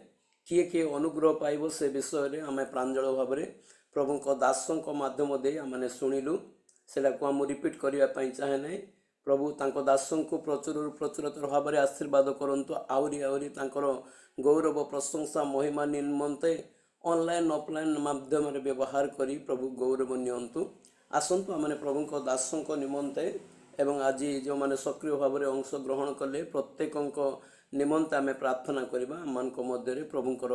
କିଏ କିଏ ଅନୁଗ୍ରହ ପାଇବ ସେ ବିଷୟରେ ଆମେ ପ୍ରାଞ୍ଜଳ ଭାବରେ ପ୍ରଭୁଙ୍କ ଦାସଙ୍କ ମାଧ୍ୟମ ଦେଇ ଆମମାନେ ଶୁଣିଲୁ। ସେଟାକୁ ମୁଁ ରିପିଟ୍ କରିବା ପାଇଁ ଚାହେଁ ନାହିଁ। ପ୍ରଭୁ ତାଙ୍କ ଦାସଙ୍କୁ ପ୍ରଚୁରରୁ ପ୍ରଚୁରତର ଭାବରେ ଆଶୀର୍ବାଦ କରନ୍ତୁ। ଆହୁରି ଆହୁରି ତାଙ୍କର ଗୌରବ ପ୍ରଶଂସା ମହିମା ନିମନ୍ତେ ଅନଲାଇନ୍ ଅଫଲାଇନ୍ ମାଧ୍ୟମରେ ବ୍ୟବହାର କରି ପ୍ରଭୁ ଗୌରବ ନିଅନ୍ତୁ। ଆସନ୍ତୁ ଆମମାନେ ପ୍ରଭୁଙ୍କ ଦାସଙ୍କ ନିମନ୍ତେ ଏବଂ ଆଜି ଯେଉଁମାନେ ସକ୍ରିୟ ଭାବରେ ଅଂଶଗ୍ରହଣ କଲେ ପ୍ରତ୍ୟେକଙ୍କ ନିମନ୍ତେ ଆମେ ପ୍ରାର୍ଥନା କରିବା। ଆମମାନଙ୍କ ମଧ୍ୟରେ ପ୍ରଭୁଙ୍କର